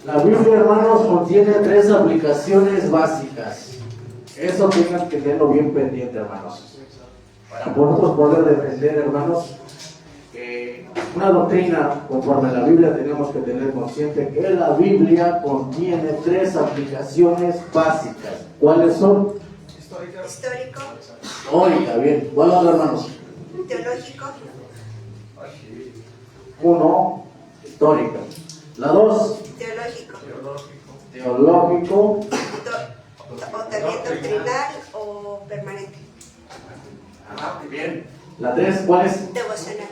La Biblia, hermanos, contiene 3 aplicaciones básicas. Eso tengan que tenerlo bien pendiente, hermanos. Para nosotros poder defender, hermanos, una doctrina conforme a la Biblia, tenemos que tener consciente que la Biblia contiene 3 aplicaciones básicas. ¿Cuáles son? Histórico. Oiga, bien. ¿Cuál otro, hermanos? Teológico. 1, histórica. La 2, Teológico. teológico. O también doctrinal o permanente. Bien. La 3, ¿cuál es? Devocional.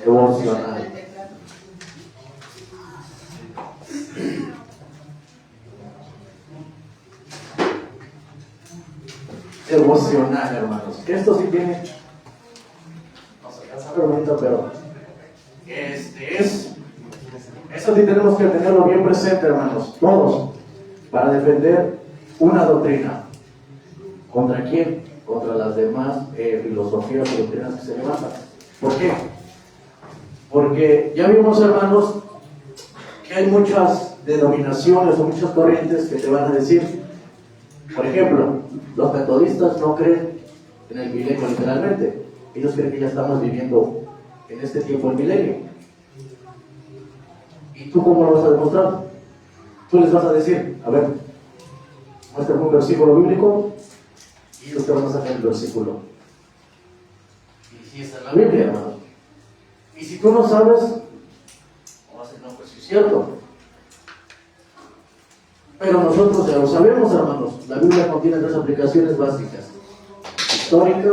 Devocional. Devocional, hermanos. Esto sí tiene. No se alcanza a ver bonito, pero. Eso sí tenemos que tenerlo bien presente, hermanos. Todos. Para defender una doctrina. ¿Contra quién? Contra las demás filosofías o doctrinas que se levantan. ¿Por qué? Porque ya vimos, hermanos, que hay muchas denominaciones o muchas corrientes que te van a decir, por ejemplo, los metodistas no creen en el milenio literalmente. Ellos creen que ya estamos viviendo en este tiempo el milenio. ¿Y tú cómo lo vas a demostrar? Tú les vas a decir, a ver, muéstrame un versículo bíblico y ellos te van a sacar el versículo. Y si está en la Biblia, hermano. Y si tú no sabes, vas a decir, no, pues sí es cierto. Pero nosotros ya lo sabemos, hermanos. La Biblia contiene 3 aplicaciones básicas: histórica,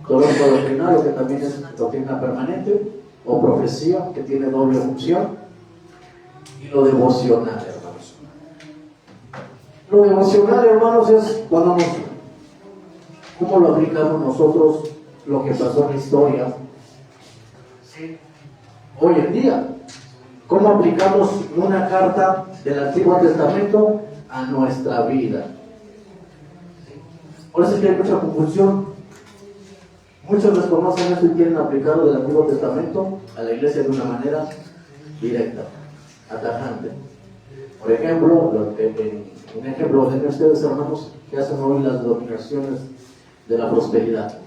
teológico doctrinal, que también es doctrina permanente, o profecía, que tiene doble función, y lo devocional, hermanos. Lo devocional, hermanos, es cuando cómo lo aplicamos nosotros lo que pasó en la historia, ¿sí? Hoy en día. ¿Cómo aplicamos una carta del Antiguo Testamento a nuestra vida? Por eso es que hay mucha confusión. Muchos desconocen esto y quieren aplicarlo del Antiguo Testamento a la iglesia de una manera directa, atajante. Por ejemplo, un ejemplo de ustedes, hermanos, que hacen hoy las dominaciones de la prosperidad.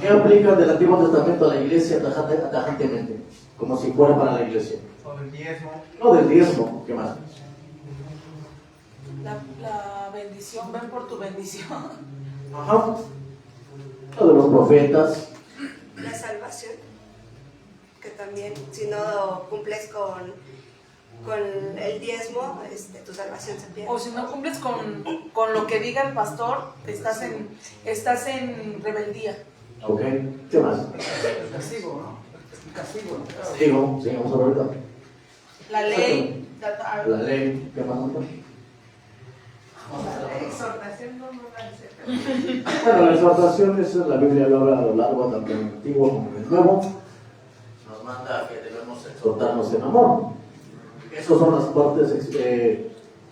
¿Qué aplican del Antiguo Testamento a la iglesia atajantemente? Como si fuera para la iglesia. O del diezmo. No del diezmo, ¿qué más? La bendición, ven por tu bendición. Ajá. Lo de los profetas. La salvación. Que también, si no cumples con el diezmo, tu salvación se pierde. O si no cumples con lo que diga el pastor, estás en rebeldía. Ok, ¿qué más? El castigo, ¿no? El castigo. Castigo, sigamos ahorita. La ley. La ley, ¿qué más? La exhortación no la dice. Bueno, la exhortación es la Biblia lo habla a lo largo, tanto en el Antiguo como en el Nuevo. Nos manda que debemos exhortarnos en amor. Esas son las partes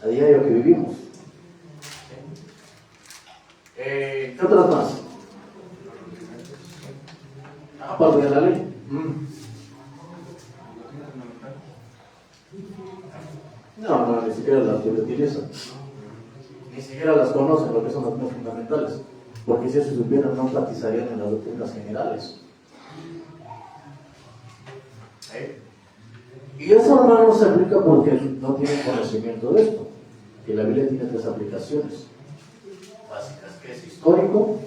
a diario que vivimos. ¿Qué otras más? Aparte de la ley. No, ni siquiera las utilizan. Ni siquiera las conocen, lo que son las más fundamentales. Porque si eso supieran, no enfatizarían en las doctrinas generales. Y eso, hermano, se aplica porque no tienen conocimiento de esto. Que la Biblia tiene 3 aplicaciones básicas, que es histórico,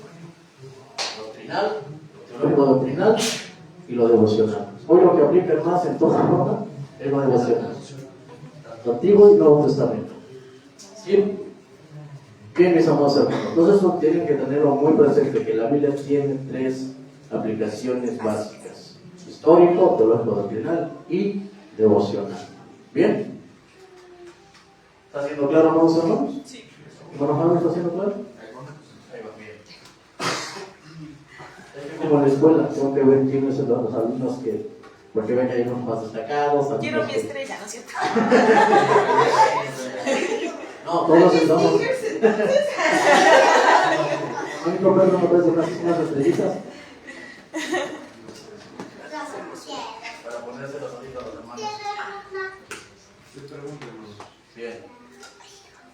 doctrinal, teológico doctrinal y lo devocional. Hoy lo que aplica más en toda forma es lo devocional. Tanto Antiguo y Nuevo Testamento. ¿Sí? Bien, mis amados hermanos. Entonces eso tienen que tenerlo muy presente, que la Biblia tiene 3 aplicaciones básicas: histórico, teológico doctrinal y devocional. ¿Bien? ¿Está siendo claro, amados hermanos? Sí. ¿Hermano Jaime, está siendo claro? Ahí va bien. Es que como en la escuela, tengo que ver quiénes son los alumnos porque ven que hay unos más destacados. Quiero mi estrella, ¿no es cierto? No, todos estamos. A mí no me parece unas estrellitas. Para ponérselos ahorita a los hermanos. Bien.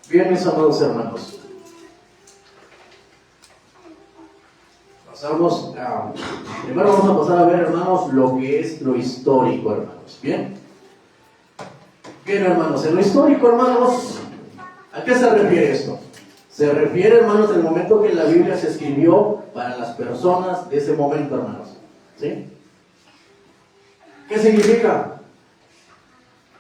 Bien, mis amados hermanos. Primero vamos a pasar a ver, hermanos, lo que es lo histórico, hermanos. Bien. Bien, hermanos, en lo histórico, hermanos, ¿a qué se refiere esto? Se refiere, hermanos, al momento que la Biblia se escribió para las personas de ese momento, hermanos. ¿Sí? ¿Qué significa?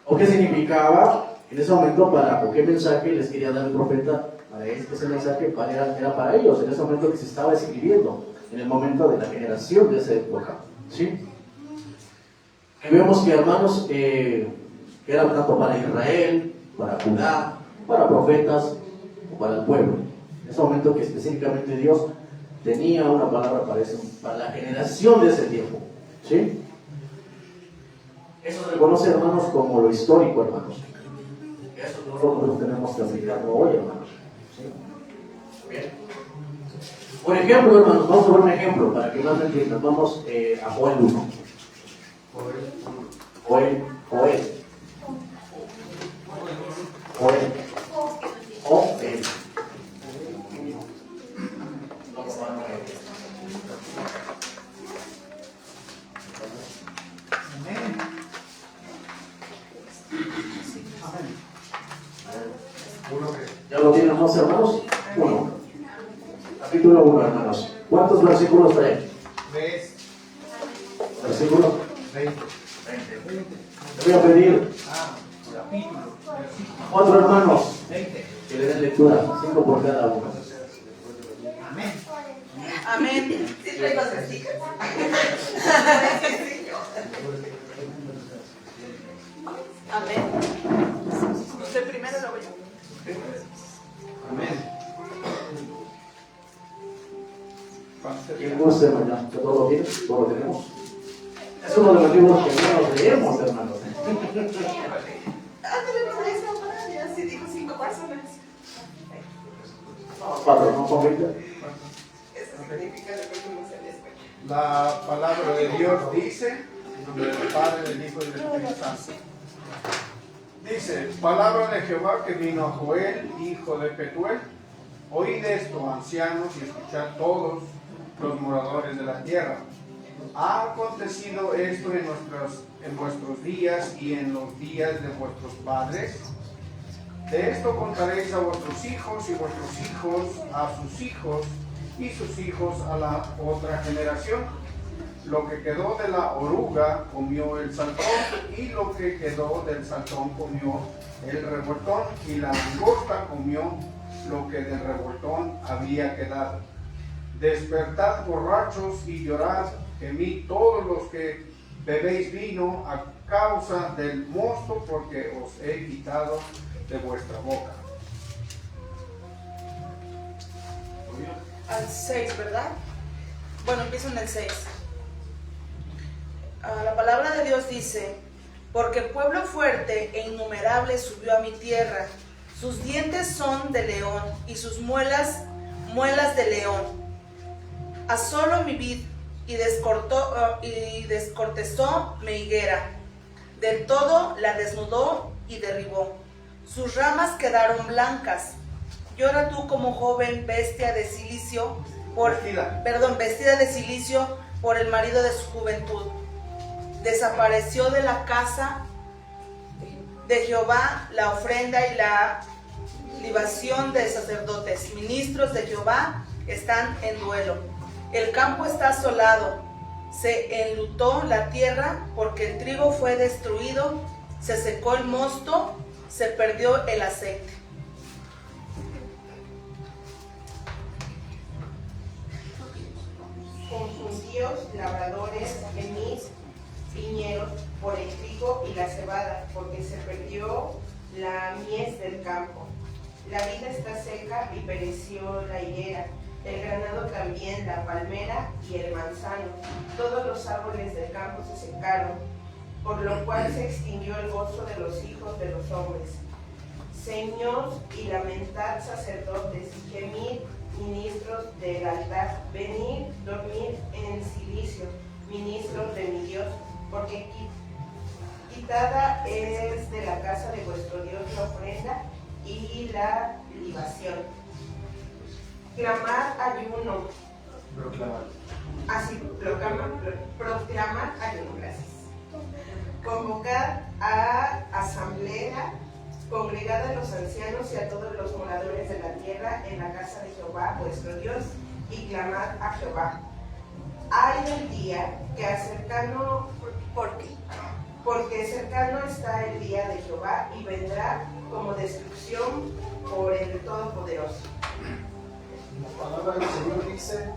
¿O qué significaba en ese momento o qué mensaje les quería dar el profeta? Ese mensaje era para ellos, en ese momento que se estaba escribiendo, en el momento de la generación de esa época. ¿Sí? Y vemos que, hermanos, era tanto para Israel, para Judá, para profetas o para el pueblo. En ese momento que específicamente Dios tenía una palabra para la generación de ese tiempo. ¿Sí? Eso se conoce, hermanos, como lo histórico, hermanos. Eso nosotros tenemos que aplicarlo hoy, hermanos. ¿Sí? Bien. Por ejemplo, hermanos, vamos a ver un ejemplo para que más me entiendan. Vamos a Joel 1. Joel. ¿Ya lo tienen los hermanos? 1. Capítulo 1, hermanos. ¿Cuántos versículos traen? 3. Versículo 20. Le voy a pedir Capítulo. 4 hermanos 20. que le den lectura, 5 por cada uno. Amén. Amén. ¿Sí traigo stickers? Amén. Usted primero, luego yo. Amén. ¿Quién guste, hermano? ¿Que todo lo tiene? ¿Todo lo tenemos? Es uno de los libros que no nos leemos, hermanos. Ándale, no me esa para ya sí dijo 5 personas. No, 4, no son 20. Eso significa lo que fuimos en la escuela. La palabra de Dios dice, en nombre del Padre, del Hijo y del Espíritu Santo. Dice, palabra de Jehová que vino a Joel, hijo de Petuel. Oíd esto, ancianos, y escuchad todos los moradores de la tierra. ¿Ha acontecido esto en vuestros días y en los días de vuestros padres? De esto contaréis a vuestros hijos y vuestros hijos a sus hijos y sus hijos a la otra generación. Lo que quedó de la oruga comió el saltón, y lo que quedó del saltón comió el revoltón, y la langosta comió lo que del revoltón había quedado. Despertad borrachos y llorad, gemid todos los que bebéis vino a causa del mosto, porque os he quitado de vuestra boca. Al 6, ¿verdad? Bueno, empiezo en el 6. La palabra de Dios dice: porque pueblo fuerte e innumerable subió a mi tierra, sus dientes son de león y sus muelas de león. Asoló mi vid y descortezó mi higuera, del todo la desnudó y derribó. Sus ramas quedaron blancas. Llora tú como joven vestida de silicio por el marido de su juventud. Desapareció de la casa de Jehová la ofrenda y la libación de sacerdotes. Ministros de Jehová están en duelo. El campo está asolado. Se enlutó la tierra porque el trigo fue destruido. Se secó el mosto. Se perdió el aceite. Confundíos labradores en mis viñedos por el trigo y la cebada, porque se perdió la mies del campo. La vid está seca y pereció la higuera, el granado también, la palmera y el manzano. Todos los árboles del campo se secaron, por lo cual se extinguió el gozo de los hijos de los hombres. Ceños y lamentad sacerdotes, gemid ministros del altar, venid, dormid en silicio, ministros de mi Dios, porque quita quitada es de la casa de vuestro Dios la ofrenda y la libación. Clamad ayuno. Proclamad ayuno, gracias. Convocad a asamblea, congregad a los ancianos y a todos los moradores de la tierra en la casa de Jehová vuestro Dios, y clamad a Jehová. Hay el día que cercano, porque cercano está el día de Jehová, y vendrá como destrucción por el Todopoderoso. La palabra del Señor dice: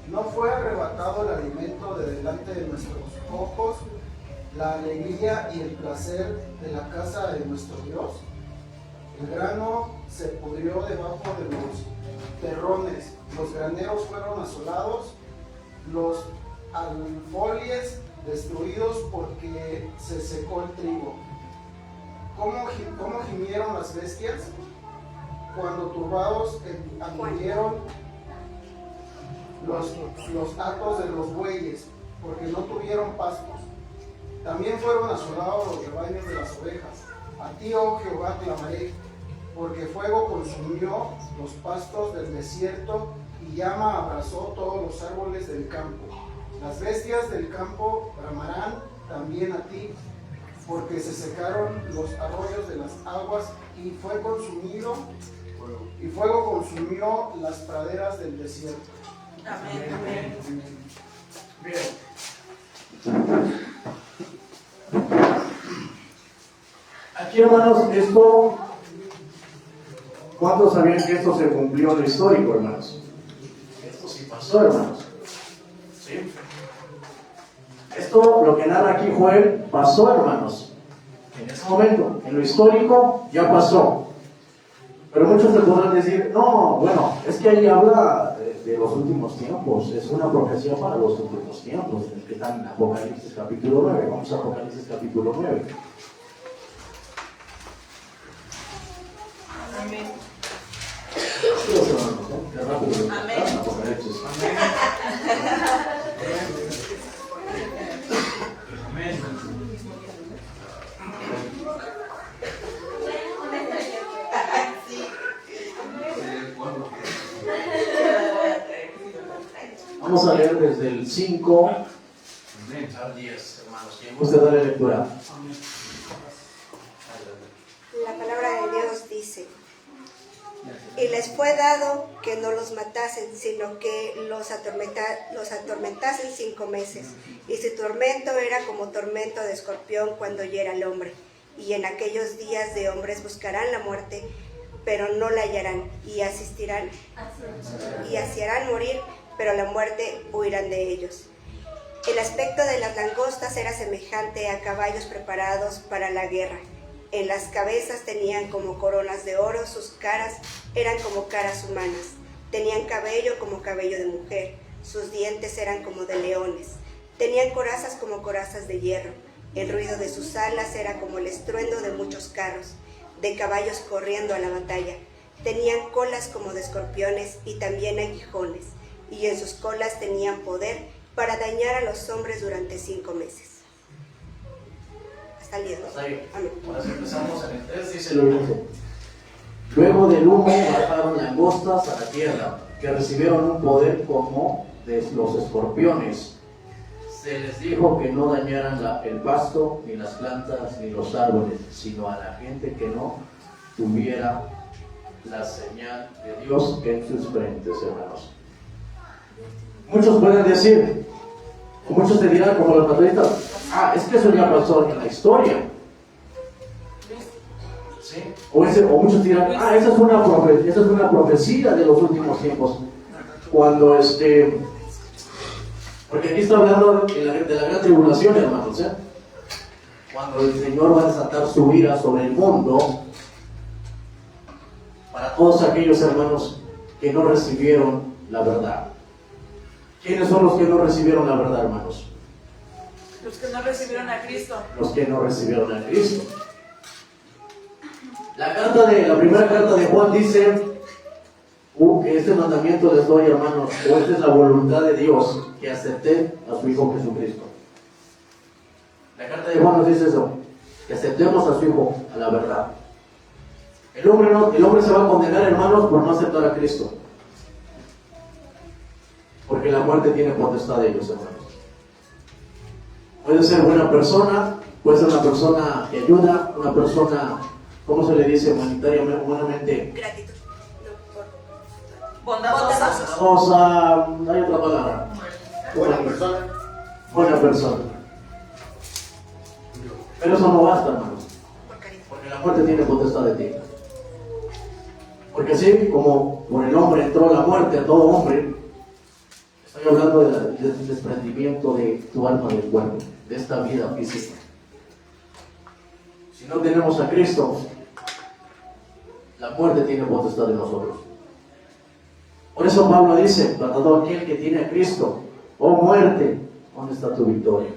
no fue arrebatado el alimento de delante de nuestros ojos, la alegría y el placer de la casa de nuestro Dios. El grano se pudrió debajo de los terrones, los graneros fueron asolados, los alfolíes destruidos porque se secó el trigo. ¿Cómo gimieron las bestias cuando turbados anduvieron los atos de los bueyes, porque no tuvieron pastos? También fueron asolados los rebaños de las ovejas. A ti, oh Jehová, clamaré, porque fuego consumió los pastos del desierto y llama abrazó todos los árboles del campo. Las bestias del campo bramarán también a ti, porque se secaron los arroyos de las aguas y fuego consumió las praderas del desierto. Amén. Bien. Aquí, hermanos, esto, ¿cuántos sabían que esto se cumplió en lo histórico, hermanos? Esto sí pasó, hermanos. ¿Sí? Esto, lo que narra aquí Joel, pasó, hermanos. En ese momento, en lo histórico, ya pasó. Pero muchos te podrán decir, no, bueno, es que ahí habla de los últimos tiempos, es una profecía para los últimos tiempos, en el que está en Apocalipsis capítulo 9. Vamos a Apocalipsis capítulo 9. Amén. Sí, los hermanos, ¿eh? Qué rápido. Amén. Apocalipsis. Vamos a leer desde el 5 al 10, hermanos. ¿Quién gusta darle lectura? La palabra de Dios dice: y les fue dado que no los matasen, sino que los atormentasen 5 meses. Y su tormento era como tormento de escorpión cuando hiera al hombre. Y en aquellos días de hombres buscarán la muerte, pero no la hallarán, y asistirán y ansiarán morir, pero la muerte huirán de ellos. El aspecto de las langostas era semejante a caballos preparados para la guerra. En las cabezas tenían como coronas de oro, sus caras eran como caras humanas. Tenían cabello como cabello de mujer, sus dientes eran como de leones. Tenían corazas como corazas de hierro. El ruido de sus alas era como el estruendo de muchos carros, de caballos corriendo a la batalla. Tenían colas como de escorpiones y también aguijones, y en sus colas tenían poder para dañar a los hombres durante 5 meses. Hasta el 10, ¿no? Hasta ahí. Amén. Ahora si empezamos en el 3, dice lo mismo. Luego del humo bajaron langostas a la tierra, que recibieron un poder como de los escorpiones. Se les dijo que no dañaran el pasto, ni las plantas, ni los árboles, sino a la gente que no tuviera la señal de Dios en sus frentes, hermanos. Muchos pueden decir, o muchos te dirán como los metodistas, es que eso ya pasó en la historia. ¿Sí? O muchos dirán, esa es una profecía de los últimos tiempos. Cuando porque aquí está hablando de la gran tribulación, hermanos, ¿eh? Cuando el Señor va a desatar su ira sobre el mundo para todos aquellos hermanos que no recibieron la verdad. ¿Quiénes son los que no recibieron la verdad, hermanos? Los que no recibieron a Cristo. Los que no recibieron a Cristo. La primera carta de Juan dice que este mandamiento les doy, hermanos, o esta es la voluntad de Dios, que acepten a su Hijo Jesucristo. La carta de Juan nos dice eso, que aceptemos a su Hijo, a la verdad. El hombre se va a condenar, hermanos, por no aceptar a Cristo. Porque la muerte tiene potestad de ellos, hermanos. Puede ser buena persona, puede ser una persona que ayuda, una persona, ¿cómo se le dice humanitariamente, humanamente? Gratitud. Bondadosa. Bondadosa, hay otra palabra. Buena persona. Buena persona. Pero eso no basta, hermanos. Por caridad. Porque la muerte tiene potestad de ti. Porque así como por el hombre entró la muerte a todo hombre, estoy hablando del desprendimiento de tu alma del cuerpo, de esta vida física. Si no tenemos a Cristo, la muerte tiene potestad de nosotros. Por eso Pablo dice, para todo aquel que tiene a Cristo, oh muerte, ¿dónde está tu victoria?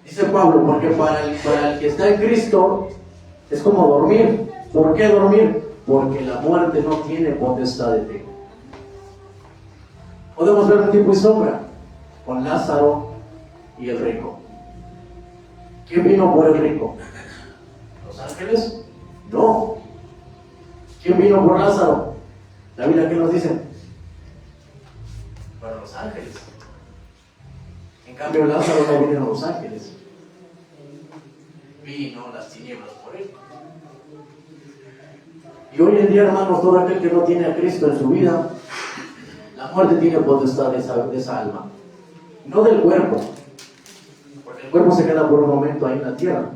Dice Pablo, porque para el que está en Cristo es como dormir. ¿Por qué dormir? Porque la muerte no tiene potestad de ti. Podemos ver un tipo y sombra con Lázaro y el rico. ¿Quién vino por el rico? ¿Los ángeles? No. ¿Quién vino por Lázaro? La Biblia, ¿qué nos dice? Para los ángeles. En cambio, Lázaro no vinieron los ángeles. Vino las tinieblas por él. Y hoy en día, hermanos, todo aquel que no tiene a Cristo en su vida, la muerte tiene potestad de esa alma. No del cuerpo, porque el cuerpo se queda por un momento ahí en la tierra.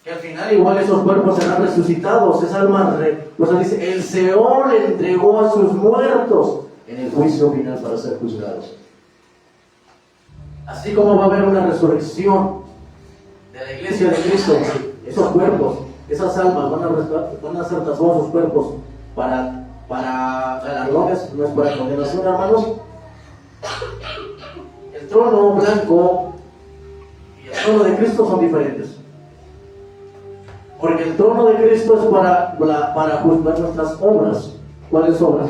Que al final igual esos cuerpos serán resucitados. Esa alma, pues dice, el Seol entregó a sus muertos en el juicio final para ser juzgados. Así como va a haber una resurrección de la iglesia de Cristo, esos cuerpos, esas almas van a ser transformados sus cuerpos para galardones, no es para condenación, hermanos. El trono blanco y el trono de Cristo son diferentes. Porque el trono de Cristo es para juzgar nuestras obras. ¿Cuáles obras?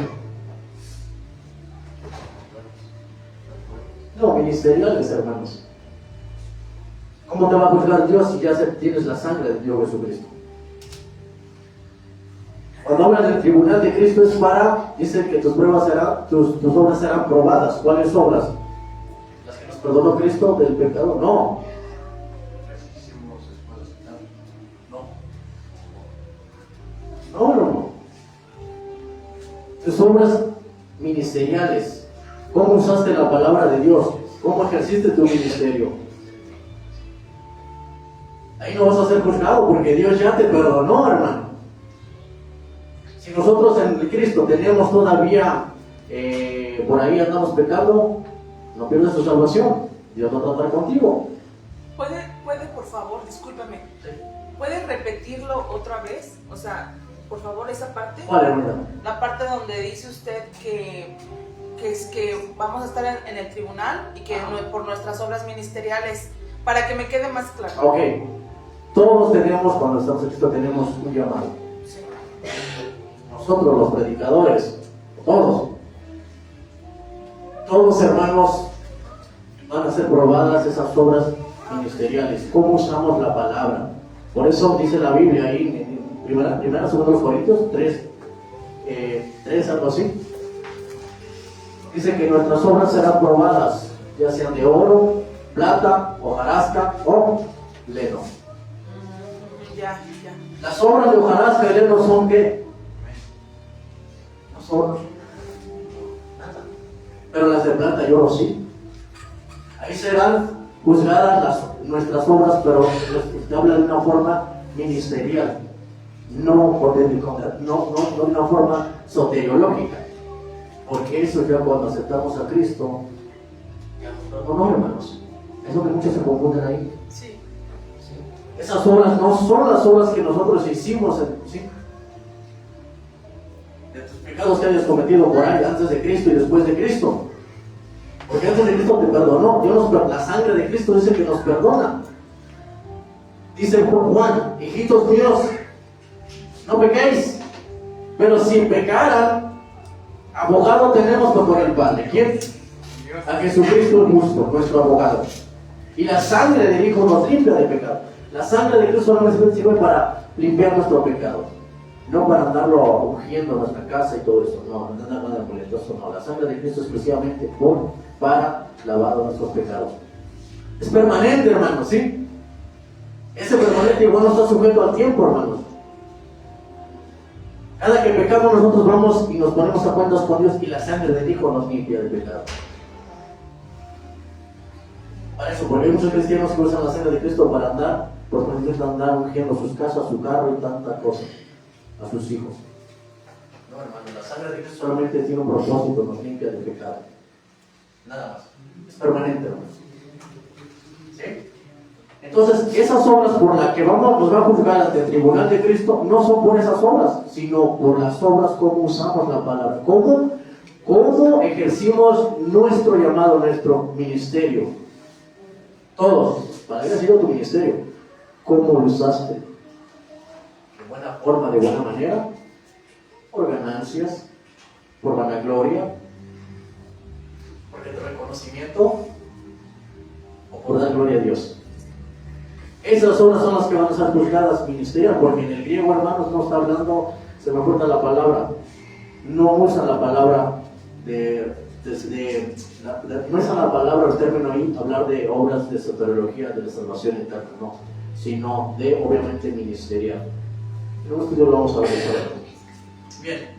No, ministeriales, hermanos. ¿Cómo te va a juzgar Dios si ya tienes la sangre de Dios Jesucristo? Cuando habla del tribunal de Cristo es dice que tus obras serán probadas. ¿Cuáles obras? ¿Las que nos perdonó Cristo del pecado? No. No. Tus obras ministeriales. ¿Cómo usaste la palabra de Dios? ¿Cómo ejerciste tu ministerio? Ahí no vas a ser juzgado porque Dios ya te perdonó, hermano. Si nosotros en Cristo tenemos todavía, por ahí andamos pecando, no pierdas tu salvación. Dios va a tratar contigo. ¿Puede, por favor, discúlpame, Sí. ¿puede repetirlo otra vez? O sea, por favor, esa parte. ¿Cuál, hermano? La parte donde dice usted que vamos a estar en el tribunal y que por nuestras obras ministeriales, para que me quede más claro. Ok. Todos tenemos, cuando estamos en Cristo, tenemos un llamado. Sí. Nosotros los predicadores, todos hermanos, van a ser probadas esas obras ministeriales. ¿Cómo usamos la palabra? Por eso dice la Biblia ahí en primera, segunda Corintios 3, algo así. Dice que nuestras obras serán probadas, ya sean de oro, plata, hojarasca o leno. Ya. Las obras de hojarasca y leno son ¿qué? No son nada. Pero las de plata y oro sí. Ahí serán juzgadas nuestras obras, pero se habla de una forma ministerial, no de una forma soteriológica. Porque eso ya cuando aceptamos a Cristo, no, hermanos. Es lo que muchos se confunden ahí. Sí. Esas obras no son las obras que nosotros hicimos, ¿sí? De tus pecados que hayas cometido por ahí, antes de Cristo y después de Cristo. Porque antes de Cristo te perdonó. La sangre de Cristo dice que nos perdona. Dice Juan, hijitos míos, no pequéis. Pero si pecaran, abogado tenemos por el Padre. ¿Quién? A Jesucristo el justo, nuestro abogado. Y la sangre del Hijo nos limpia de pecado. La sangre de Cristo solamente sirve para limpiar nuestro pecado, no para andarlo ungiendo en nuestra casa y todo eso. No, no nada molestoso, no. La sangre de Cristo es exclusivamente para lavar nuestros pecados. Es permanente, hermanos, ¿sí? Ese permanente igual no está sujeto al tiempo, hermanos. Cada que pecamos nosotros vamos y nos ponemos a cuentas con Dios y la sangre del Hijo nos limpia de pecado. Para eso, porque hay muchos cristianos que usan la sangre de Cristo para andar, pues necesitan andar ungiendo sus casas, su carro y tanta cosa, a sus hijos. No, hermano, la sangre de Cristo solamente tiene un propósito, nos limpia de pecado. Nada más. Es permanente, hermano. ¿Sí? Entonces, esas obras por las que nos va a juzgar ante el tribunal de Cristo no son por esas obras, sino por las obras como usamos la palabra. ¿Cómo ejercimos nuestro llamado, nuestro ministerio? Todos, para haber sido tu ministerio, ¿cómo lo usaste? ¿De buena forma, de buena manera? ¿Por ganancias? ¿Por vanagloria? ¿Por el reconocimiento? ¿O por dar gloria a Dios? Esas obras son las que van a ser juzgadas ministerial, porque en el griego, hermanos, no está hablando, se me corta la palabra, no usa la palabra no usa la palabra, el término ahí, hablar de obras de soteriología, de la salvación eterna, no, sino de, obviamente, ministerial. Creo que yo lo vamos a ver ahora. Bien.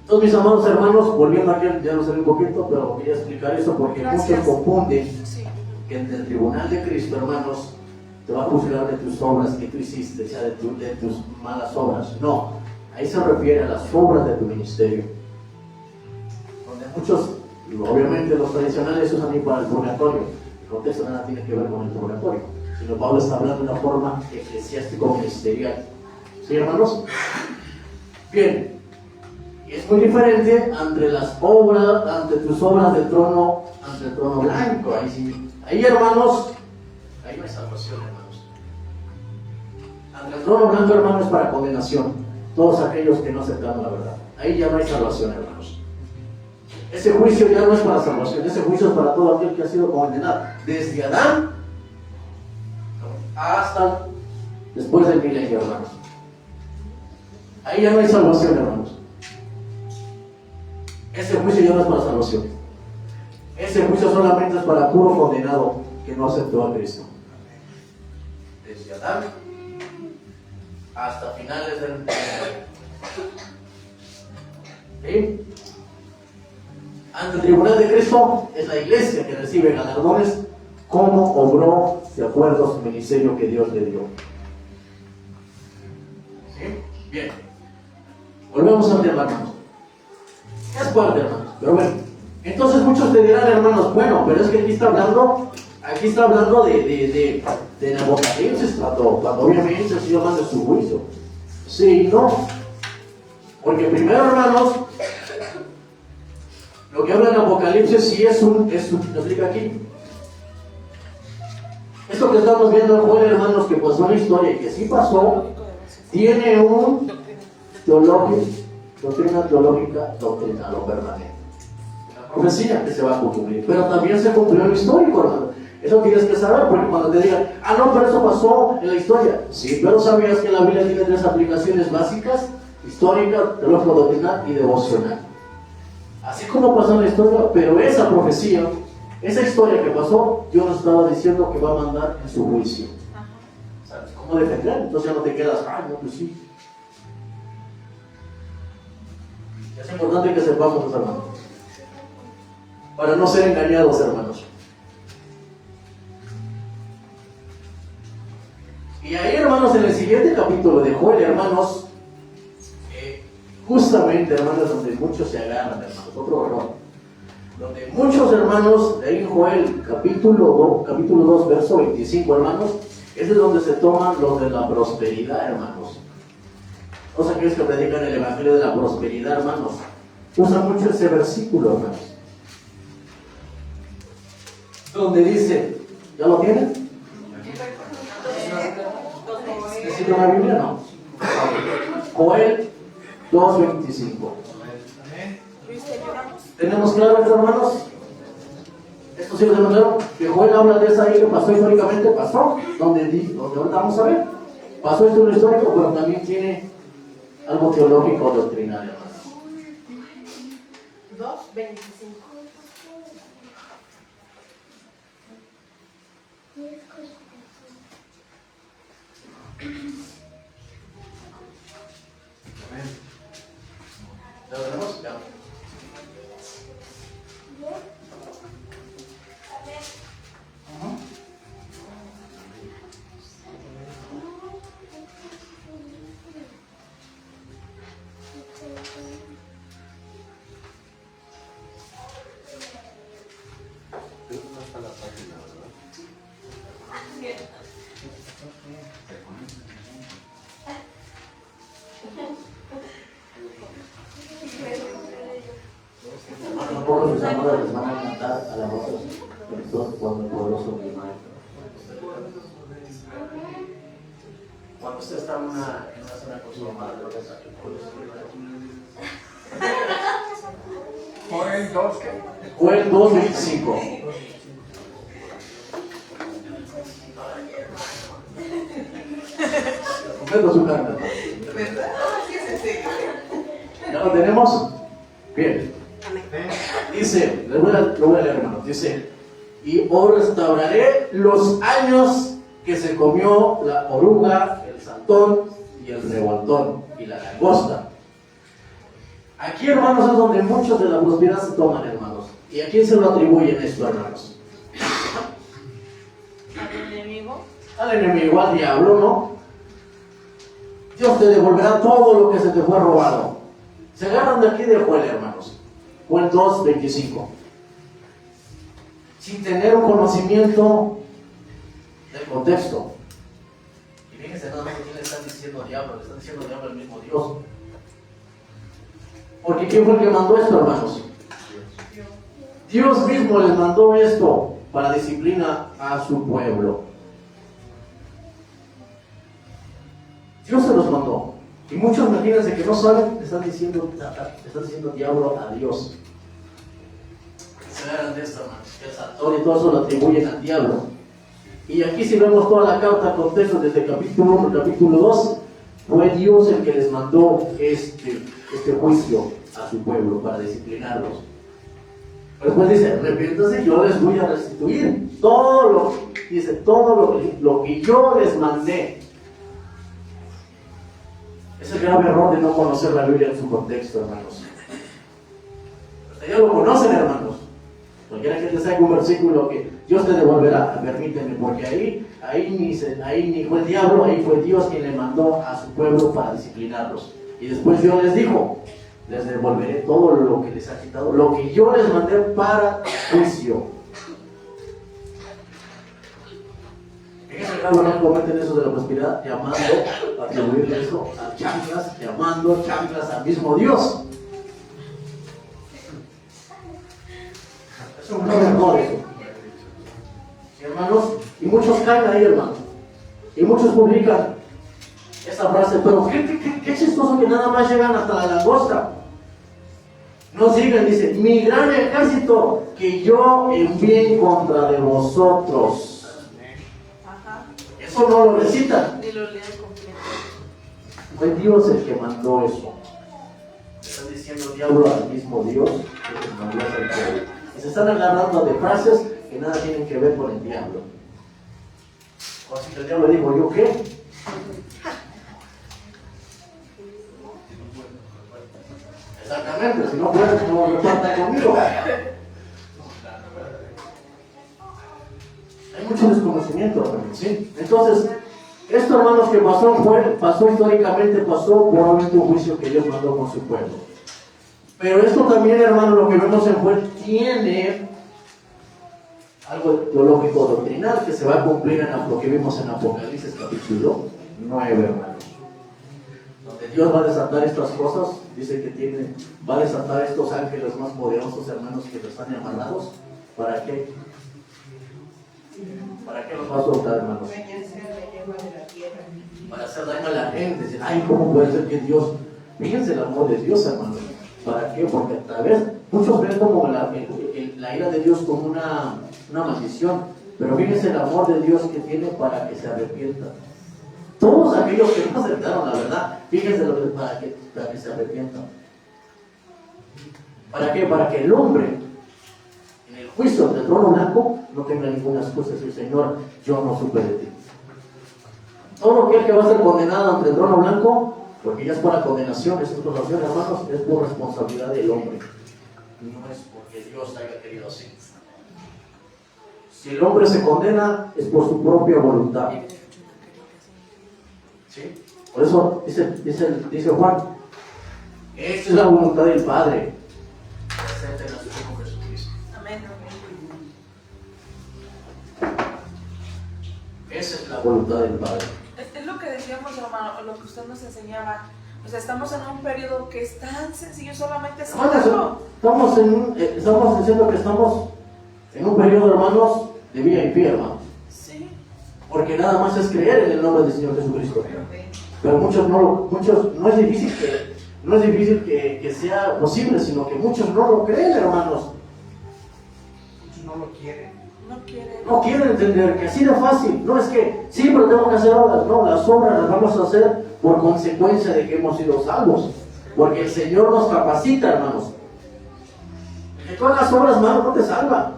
Entonces, mis amados hermanos, volviendo aquí, ya no sé un poquito, pero quería explicar eso porque muchos confunden que en el tribunal de Cristo, hermanos, te va a juzgar de tus obras que tú hiciste, o sea, de tus malas obras. No, ahí se refiere a las obras de tu ministerio. Donde muchos, obviamente los tradicionales usan ahí para el purgatorio. El contexto nada tiene que ver con el purgatorio, sino Pablo está hablando de una forma eclesiástico-ministerial. ¿Sí, hermanos? Bien. Y es muy diferente ante tus obras del trono, ante el trono blanco. Ahí sí. Ahí, hermanos, ahí no hay salvación, hermanos. Ante el trono blanco, hermanos, es para condenación. Todos aquellos que no aceptaron la verdad. Ahí ya no hay salvación, hermanos. Ese juicio ya no es para salvación. Ese juicio es para todo aquel que ha sido condenado. Desde Adán hasta después del milenio, hermanos. Ahí ya no hay salvación, hermanos. Ese juicio ya no es para salvación. Ese juicio solamente es para puro condenado que no aceptó a Cristo. Desde Adán hasta finales del mundo. ¿Sí? Ante el tribunal de Cristo es la iglesia que recibe galardones como obró de acuerdo a su ministerio que Dios le dio. ¿Sí? Bien. Volvemos al tema, hermanos. Es fuerte, hermanos. Pero bueno, entonces muchos te dirán, hermanos, bueno, pero es que aquí está hablando de Apocalipsis, cuando obviamente el Señor manda su juicio. Sí, no. Porque primero, hermanos, lo que habla en Apocalipsis sí lo explica aquí. Esto que estamos viendo en Joel, hermanos, que pasó en la historia y que sí pasó, tiene un doctrina teológica doctrinal o permanente. La profecía que se va a cumplir, pero también se cumplió en lo histórico, hermano. Eso tienes que saber, porque cuando te digan, no, pero eso pasó en la historia. Sí, pero sabías que la Biblia tiene tres aplicaciones básicas: histórica, teológica doctrinal y devocional. Así como pasó en la historia, pero esa profecía, esa historia que pasó, Dios nos estaba diciendo que va a mandar en su juicio. ¿Sabes cómo defender? Entonces ya no te quedas, no, pues sí. Es importante que sepamos, hermanos, para no ser engañados, hermanos. Y ahí, hermanos, en el siguiente capítulo de Joel, hermanos, justamente, hermanos, donde muchos se agarran, hermanos, otro error, donde muchos, hermanos, de ahí en Joel, capítulo 2, verso 25, hermanos, ese es donde se toman los de la prosperidad, hermanos. Todos aquellos que predican el evangelio de la prosperidad, hermanos, usan mucho ese versículo, hermanos, donde dice, ¿ya lo tienen? ¿Necesito la Biblia? No. Joel 2:25. ¿Tenemos claro, hermanos? Esto Esto sí lo tenemos claro, que Joel habla de esa ahí que pasó históricamente, pasó, donde ahorita vamos a ver. Pasó esto en lo histórico, pero también tiene algo teológico doctrinal, hermanos. 2:25. ¿Lo tenemos? Ya. Por sus amores les van a cantar a las rosas, entonces cuando el poderoso primario. Cuando usted está en una zona con su mamá, lo que es aquí, Joel 2, ¿qué? Joel 2:25. Completo su carne. ¿Verdad? Sí, es en serio. ¿Ya lo tenemos? Bien. Amén. Dice, lo voy a leer, hermanos. Dice, y os restauraré los años que se comió la oruga, el saltón y el revoltón y la langosta. Aquí, hermanos, es donde muchos de la prosperidad se toman, hermanos. ¿Y a quién se lo atribuyen esto, hermanos? Al enemigo. Al enemigo, al diablo, ¿no? Dios te devolverá todo lo que se te fue robado. Se agarran de aquí de Joel, hermanos. Joel 2:25. Sin tener un conocimiento del contexto. Y fíjense nada más que le están diciendo diablo, le están diciendo diablo al mismo Dios. Porque ¿quién fue el que mandó esto, hermanos? Dios mismo les mandó esto para disciplina a su pueblo. Dios se los mandó. Y muchos, imagínense que no saben, le están diciendo diablo a Dios. Se agarran de esto, hermanos. Que el saltón y todo eso lo atribuyen al diablo. Y aquí si vemos toda la carta, contexto desde capítulo 1 al capítulo 2, fue Dios el que les mandó este juicio a su pueblo para disciplinarlos. Después dice, arrepiéntanse, yo les voy a restituir todo lo que yo les mandé. Es el grave error de no conocer la Biblia en su contexto, hermanos. Ustedes ya lo conocen, hermanos. Cualquiera que te saque un versículo que Dios te devolverá, permíteme, porque ahí ni fue el diablo, ahí fue Dios quien le mandó a su pueblo para disciplinarlos. Y después Dios les dijo, les devolveré todo lo que les ha quitado, lo que yo les mandé para juicio. Fíjense, claro, no cometen eso de la prosperidad, llamando, atribuirle eso a chanclas, llamando chanclas al mismo Dios. Es un gran error eso. ¿Sí, hermanos? Y muchos caen ahí, hermanos. Y muchos publican esa frase, pero qué chistoso que nada más llegan hasta la langosta. No sigan, dice, mi gran ejército que yo envié en contra de vosotros. Ajá. Eso no lo recitan. Ni lo leen completo. Fue Dios el que mandó eso. Le están diciendo diablo al mismo Dios que les mandó a hacer pueblo. Y se están agarrando de frases que nada tienen que ver con el diablo. O así que el diablo dijo, ¿yo qué? Exactamente, si no puedes, no falta conmigo. Hay mucho desconocimiento, hermanos, ¿sí? Entonces, esto, hermanos, que pasó históricamente, pasó probablemente un juicio que Dios mandó con su pueblo. Pero esto también, hermanos, lo que vemos en Joel tiene algo teológico doctrinal que se va a cumplir en lo que vimos en Apocalipsis capítulo 9, hermanos. Donde Dios va a desatar estas cosas, dice que va a desatar estos ángeles más poderosos, hermanos, que están amarrados. ¿Para qué? ¿Para qué los va a soltar, hermanos? Para hacer daño a la gente. Dicen, ay, ¿cómo puede ser que Dios? Fíjense el amor de Dios, hermanos. ¿Para qué? Porque a través, muchos ven como la la ira de Dios como una maldición, pero fíjense el amor de Dios que tiene para que se arrepientan. Todos aquellos que no aceptaron la verdad, fíjense lo que para que se arrepientan. ¿Para qué? Para que el hombre en el juicio del trono blanco no tenga ninguna excusa y decir, Señor, yo no supe de ti. Todo aquel que va a ser condenado ante el trono blanco, porque ya es por la condenación, es condenación, hermanos, es por responsabilidad del hombre. No es porque Dios haya querido así. Si el hombre se condena, es por su propia voluntad. ¿Sí? Por eso dice Juan, esta es la voluntad del Padre. Acepten a su Hijo Jesucristo. Amén. Esa es la voluntad del Padre. Es lo que decíamos, hermano, lo que usted nos enseñaba. O sea, estamos en un periodo que es tan sencillo, solamente es Hermanos, estamos diciendo que estamos en un periodo, hermanos, de vida y fe, hermanos. Sí. Porque nada más es creer en el nombre del Señor Jesucristo. Pero muchos no es difícil que sea posible, sino que muchos no lo creen, hermanos. Muchos no lo quieren. No quieren entender que así de fácil. No es que sí, pero tengo que hacer obras. No, las obras las vamos a hacer por consecuencia de que hemos sido salvos. Porque el Señor nos capacita, hermanos. Que tú hagas obras, hermano, no te salva.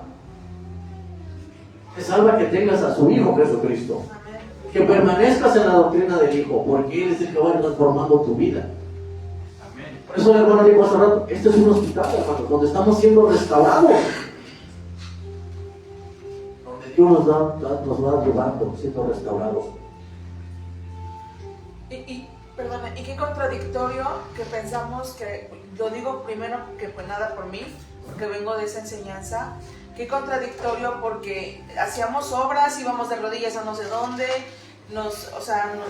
Te salva que tengas a su Hijo Jesucristo. Que permanezcas en la doctrina del Hijo, porque Él es el que va a ir transformando tu vida. Por eso el hermano dijo hace rato, este es un hospital, hermano, donde estamos siendo restaurados. Donde Dios nos va llevando, siendo restaurados. Perdona, y qué contradictorio que pensamos que, lo digo primero que pues nada por mí, porque vengo de esa enseñanza, qué contradictorio porque hacíamos obras, íbamos de rodillas a no sé dónde, nos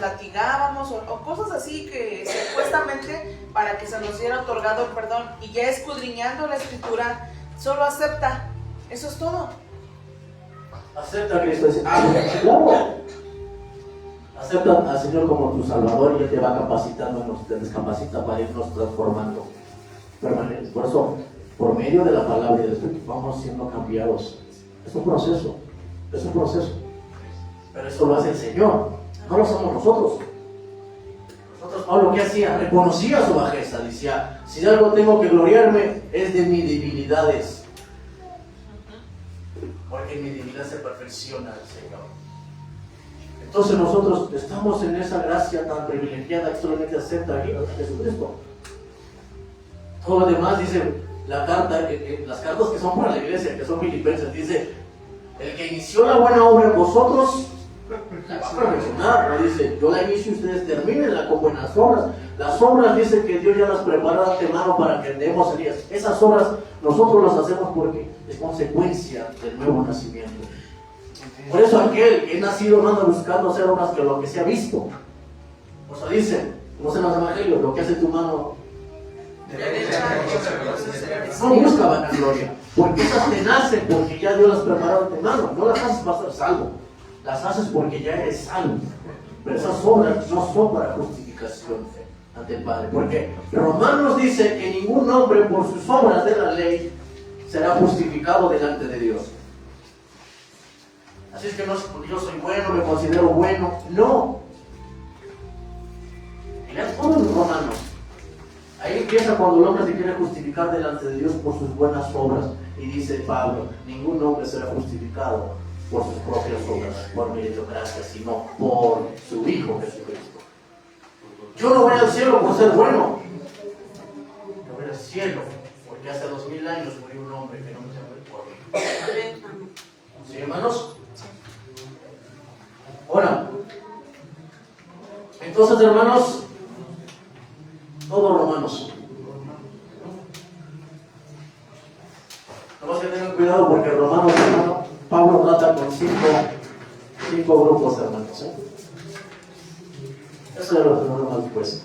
latigábamos o cosas así que supuestamente para que se nos diera otorgado el perdón, y ya escudriñando la escritura, solo acepta, eso es todo. Acepta a Cristo, claro. Acepta al Señor como tu Salvador y Él te va capacitando, te descapacita para irnos transformando. Por eso, por medio de la palabra y del Espíritu, vamos siendo cambiados. Es un proceso. Pero eso lo hace el Señor, no lo somos nosotros. Nosotros, Pablo, ¿qué hacía? Reconocía su bajeza, decía, si de algo tengo que gloriarme, es de mis debilidades. Porque en mi debilidad se perfecciona el Señor. Entonces nosotros estamos en esa gracia tan privilegiada que solamente acepta a Jesucristo. Todo lo demás dice la carta, las cartas que son para la iglesia, que son filipenses, dice, el que inició la buena obra en vosotros, la va a perfeccionar, ¿no? Dice, yo la inicio y ustedes termínenla con buenas obras. Las obras dice que Dios ya las preparó de antemano para que andemos en ellas. Esas obras nosotros las hacemos porque es consecuencia del nuevo nacimiento. Por eso aquel que es nacido no anda buscando hacer obras que lo que se ha visto. O sea, dicen, como en los evangelios, lo que hace tu mano no busca vanagloria, porque esas te nacen porque ya Dios las preparó de antemano. No las haces para ser salvo, las haces porque ya eres salvo. Pero esas obras no son para justificación ante el Padre, porque Romanos dice que ningún hombre por sus obras de la ley será justificado delante de Dios. Así es que no es porque yo soy bueno, me considero bueno. No. Lean todo en Romanos. Ahí empieza cuando el hombre se quiere justificar delante de Dios por sus buenas obras. Y dice Pablo, ningún hombre será justificado por sus propias obras, por meritocracia, sino por su Hijo Jesucristo. Yo no voy al cielo por ser bueno. Yo voy al cielo porque hace 2000 años murió un hombre que no me llama por mí. ¿Sí, hermanos? Ahora, entonces, hermanos, todos romanos. Nomás que tengan cuidado porque Romanos, hermano, Pablo trata con cinco grupos, hermanos. Eso ya lo tenemos más después.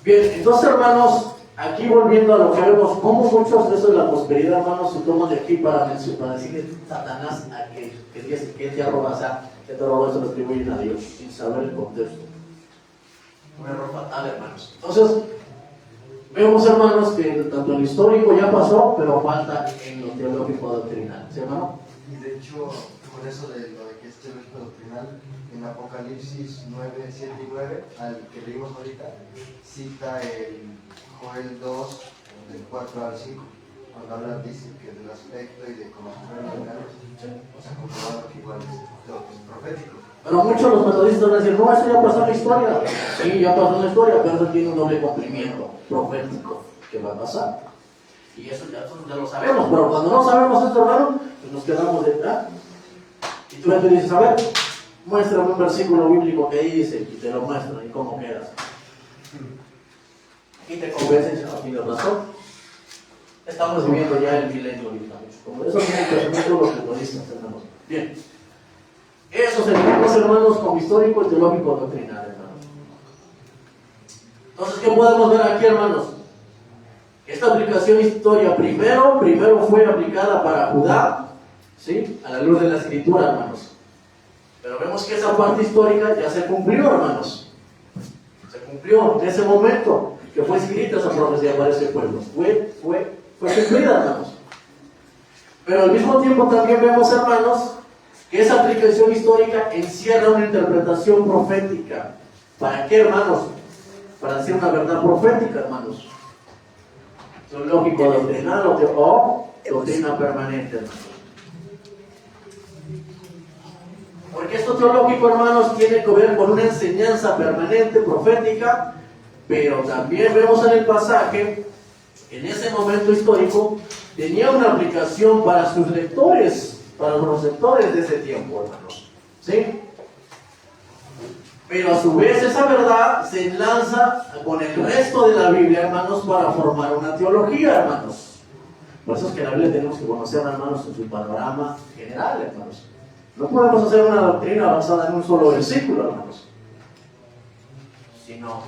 Bien, entonces, hermanos, aquí volviendo a lo que vemos, como muchos de esos de la prosperidad, hermanos, se toman de aquí para decirle Satanás a que te arroba, o sea, que te arroba, eso lo atribuyen a Dios, sin saber el contexto. Un error fatal, hermanos. Entonces, Vemos, hermanos, que tanto el histórico ya pasó, pero falta en lo teológico doctrinal. ¿Sí, hermano? Y de hecho, con eso de lo de que es teológico doctrinal, en Apocalipsis 9, 7 y 9, al que leímos ahorita, cita el Joel 2, del 4 al 5, cuando habla, dice que del aspecto y de cómo se los regalos, o sea, comprobado que igual es profético. Pero muchos de los metodistas van a decir, no, eso ya pasó en la historia. Sí, ya pasó en la historia, pero eso tiene un doble cumplimiento profético que va a pasar. Y eso ya lo sabemos, pero cuando no sabemos esto, hermano, pues nos quedamos de y tú le dices, a ver, muéstrame un versículo bíblico que dice, y te lo muestran, y cómo quedas. Y te convencen, y no, tienes razón. Estamos viviendo ya el milenio ahorita. Como eso tiene que ver con los metodistas, hermanos. Bien. Eso se los hermanos como histórico y teológico doctrinal, hermanos. Entonces, ¿qué podemos ver aquí, hermanos? Esta aplicación historia primero fue aplicada para Judá, ¿sí? A la luz de la escritura, hermanos. Pero vemos que esa parte histórica ya se cumplió, hermanos. Se cumplió en ese momento que fue escrita esa profecía para ese pueblo. Fue cumplida, hermanos. Pero al mismo tiempo también vemos, hermanos, que esa aplicación histórica encierra una interpretación profética. ¿Para qué, hermanos? Para decir una verdad profética, hermanos. Teológico doctrinal o doctrina permanente, hermanos. Porque esto teológico, hermanos, tiene que ver con una enseñanza permanente, profética, pero también vemos en el pasaje, en ese momento histórico, tenía una aplicación para sus lectores, para los receptores de ese tiempo, hermanos. ¿Sí? Pero a su vez esa verdad se enlaza con el resto de la Biblia, hermanos, para formar una teología, hermanos. Por eso es que la Biblia tenemos que conocer, hermanos, en su panorama general, hermanos. No podemos hacer una doctrina basada en un solo versículo, hermanos, sino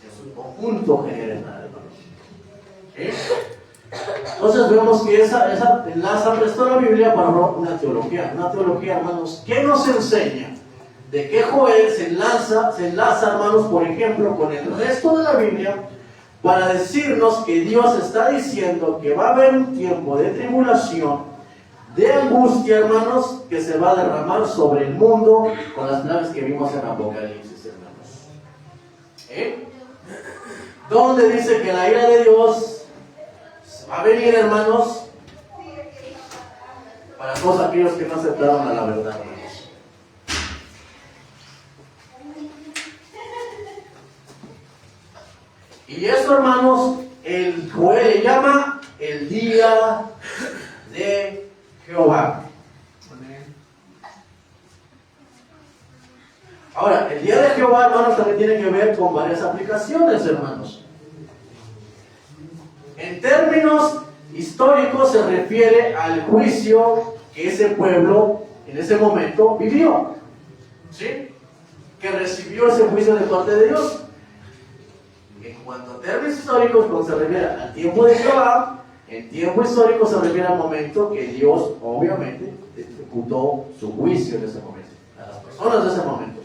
en su conjunto general, hermanos. ¿Sí? Entonces vemos que esa enlaza al resto de la Biblia para una teología, hermanos, que nos enseña de que Joel se enlaza, hermanos, por ejemplo, con el resto de la Biblia para decirnos que Dios está diciendo que va a haber un tiempo de tribulación, de angustia, hermanos, que se va a derramar sobre el mundo con las plagas que vimos en Apocalipsis, hermanos. Donde dice que la ira de Dios va a venir, hermanos, para todos aquellos que no aceptaron a la verdad, hermanos. Y eso, hermanos, el Joel le llama el día de Jehová. Ahora, el día de Jehová, hermanos, también tiene que ver con varias aplicaciones, hermanos. En términos históricos se refiere al juicio que ese pueblo en ese momento vivió, ¿sí? Que recibió ese juicio de parte de Dios. En cuanto a términos históricos, cuando se refiere al tiempo de Jehová, en tiempo histórico se refiere al momento que Dios, obviamente, ejecutó su juicio en ese momento, a las personas de ese momento.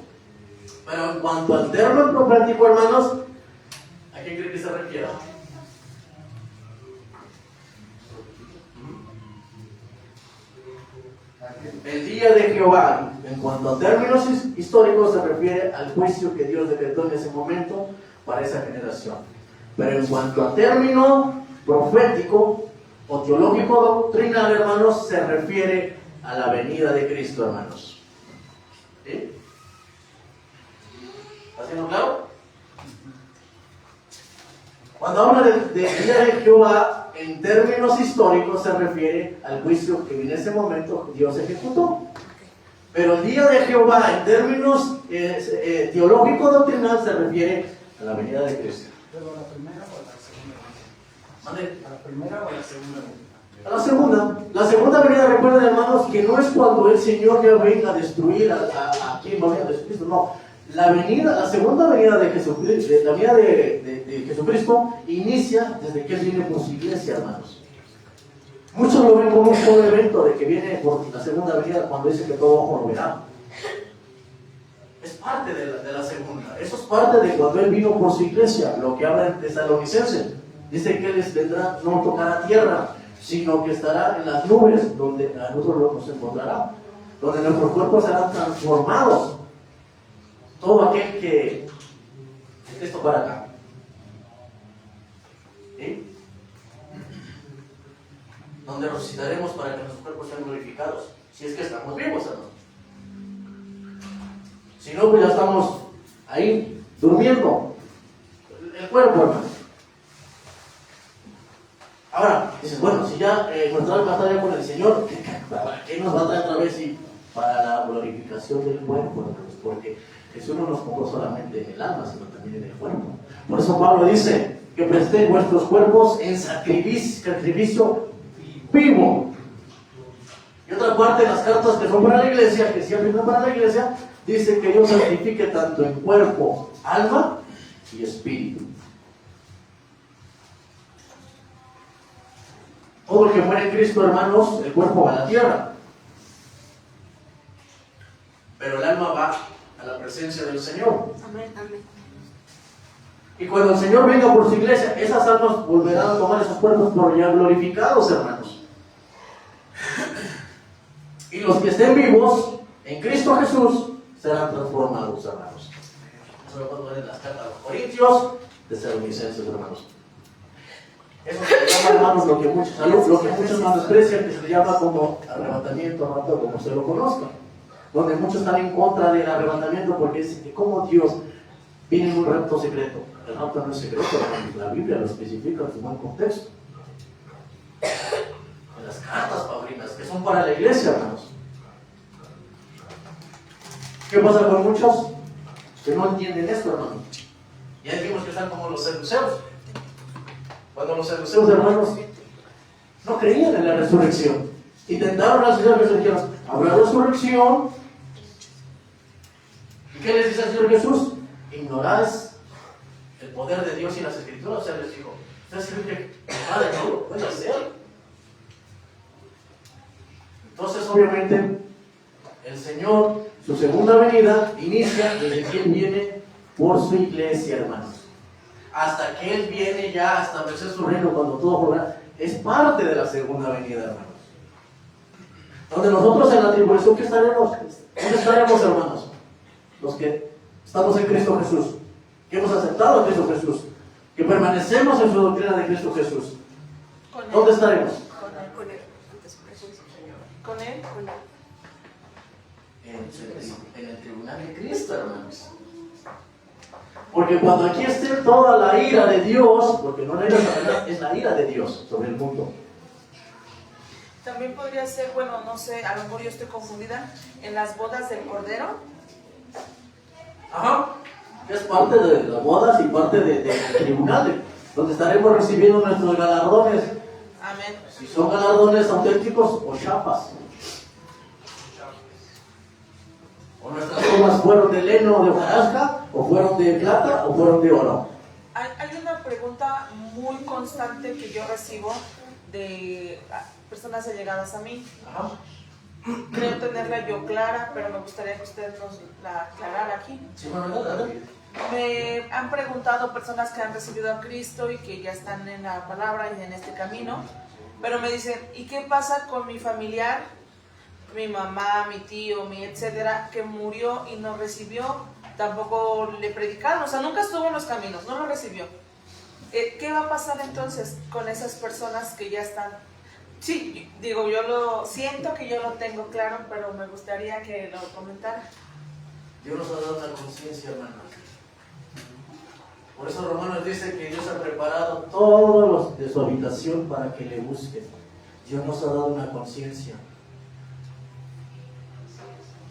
Pero en cuanto al término profético, hermanos, ¿a qué cree que se refiere? El día de Jehová, en cuanto a términos históricos, se refiere al juicio que Dios decretó en ese momento para esa generación. Pero en cuanto a término profético o teológico doctrinal, hermanos, se refiere a la venida de Cristo, hermanos. ¿Sí? ¿Está siendo claro? Cuando habla del día de Jehová, en términos históricos se refiere al juicio que en ese momento Dios ejecutó. Pero el día de Jehová, en términos teológico doctrinal, se refiere a la venida de Cristo. ¿Pero la primera o la segunda? ¿Mande? ¿A la primera o a la segunda? A la segunda. La segunda venida, recuerden, hermanos, que no es cuando el Señor ya venga a destruir a quien va a Jesucristo, no. La segunda venida de Jesucristo, la venida de Jesucristo inicia desde que Él viene por su iglesia, hermanos. Muchos lo ven como un solo evento de que viene por la segunda venida cuando dice que todo ojo lo verá. Es parte de la segunda. Eso es parte de cuando Él vino por su iglesia, lo que habla en Tesalonicenses. Dice que Él les vendrá, no tocará tierra, sino que estará en las nubes, donde a nosotros nos encontrará, donde nuestros cuerpos serán transformados. Todo aquel que esto para acá. ¿Sí? Donde resucitaremos para que nuestros cuerpos sean glorificados, si es que estamos vivos, hermano. Si no, pues ya estamos ahí durmiendo el cuerpo, hermano. Ahora, dices, bueno, si ya nuestra alma está ya con el Señor, ¿para qué nos va a traer otra vez? Y para la glorificación del cuerpo, hermanos, porque Jesús no nos compró solamente en el alma, sino también en el cuerpo. Por eso Pablo dice que prestéis vuestros cuerpos en sacrificio vivo. Y otra parte de las cartas que son para la iglesia, que siempre son para la iglesia, dice que Dios santifique tanto en cuerpo, alma y espíritu. Todo el que muere en Cristo, hermanos, el cuerpo va a la tierra, pero el alma va a la presencia del Señor. Amén, amén. Y cuando el Señor venga por su iglesia, esas almas volverán a tomar esos cuerpos por ya glorificados, hermanos. Y los que estén vivos en Cristo Jesús serán transformados, hermanos. Eso lo podemos ver en las cartas a los Corintios, Tesalonicenses, hermanos. Eso se llama, hermanos, lo que muchos menosprecian, que se llama como arrebatamiento, rapto, como se lo conozca. Donde muchos están en contra del arrebatamiento porque dicen que como Dios viene en un rapto secreto. El rapto no es secreto, hermanos. La Biblia lo especifica en su buen contexto. En las cartas paulinas, que son para la iglesia, hermanos. ¿Qué pasa con muchos que no entienden esto, hermanos? Ya dijimos que están como los saduceos. Cuando los saduceos, hermanos, no creían en la resurrección, intentaron asociar que se dijeron, habrá resurrección. ¿Y qué les dice el Señor Jesús? Ignoráis el poder de Dios y las Escrituras. O sea, les dijo, ustedes creen que Padre no lo puede hacer. Entonces, obviamente, el Señor, su segunda venida, inicia desde que Él viene por su iglesia, hermanos. Hasta que Él viene ya a establecer su reino cuando todo volverá. Es parte de la segunda venida, hermanos. Donde nosotros en la tribulación, ¿qué estaremos? ¿Dónde estaremos, hermanos? Los que estamos en Cristo Jesús, que hemos aceptado a Cristo Jesús, que permanecemos en su doctrina de Cristo Jesús. ¿Dónde estaremos? Con Él. ¿Con Él? Con Él. En el tribunal de Cristo, hermanos. Porque cuando aquí esté toda la ira de Dios, porque no la ira de Satanás, es la ira de Dios sobre el mundo. También podría ser, bueno, no sé, a lo mejor yo estoy confundida, en las bodas del Cordero. Ajá. Es parte de las bodas y parte del tribunal, donde estaremos recibiendo nuestros galardones. Amén. Si son galardones auténticos o chapas. O nuestras tomas fueron de leno o de hojarasca, o fueron de plata, o fueron de oro. Hay una pregunta muy constante que yo recibo de personas allegadas a mí. Ajá. Creo tenerla yo clara, pero me gustaría que usted nos la aclarara aquí. Sí, bueno, dale. Me han preguntado personas que han recibido a Cristo y que ya están en la palabra y en este camino, pero me dicen, ¿y qué pasa con mi familiar, mi mamá, mi tío, mi etcétera, que murió y no recibió? Tampoco le predicaron, o sea, nunca estuvo en los caminos, no lo recibió. ¿Qué va a pasar entonces con esas personas que ya están? Sí, digo, yo lo siento que yo lo tengo claro, pero me gustaría que lo comentara. Dios nos ha dado una conciencia, hermano. Por eso Romanos dice que Dios ha preparado todos los de su habitación para que le busquen. Dios nos ha dado una conciencia.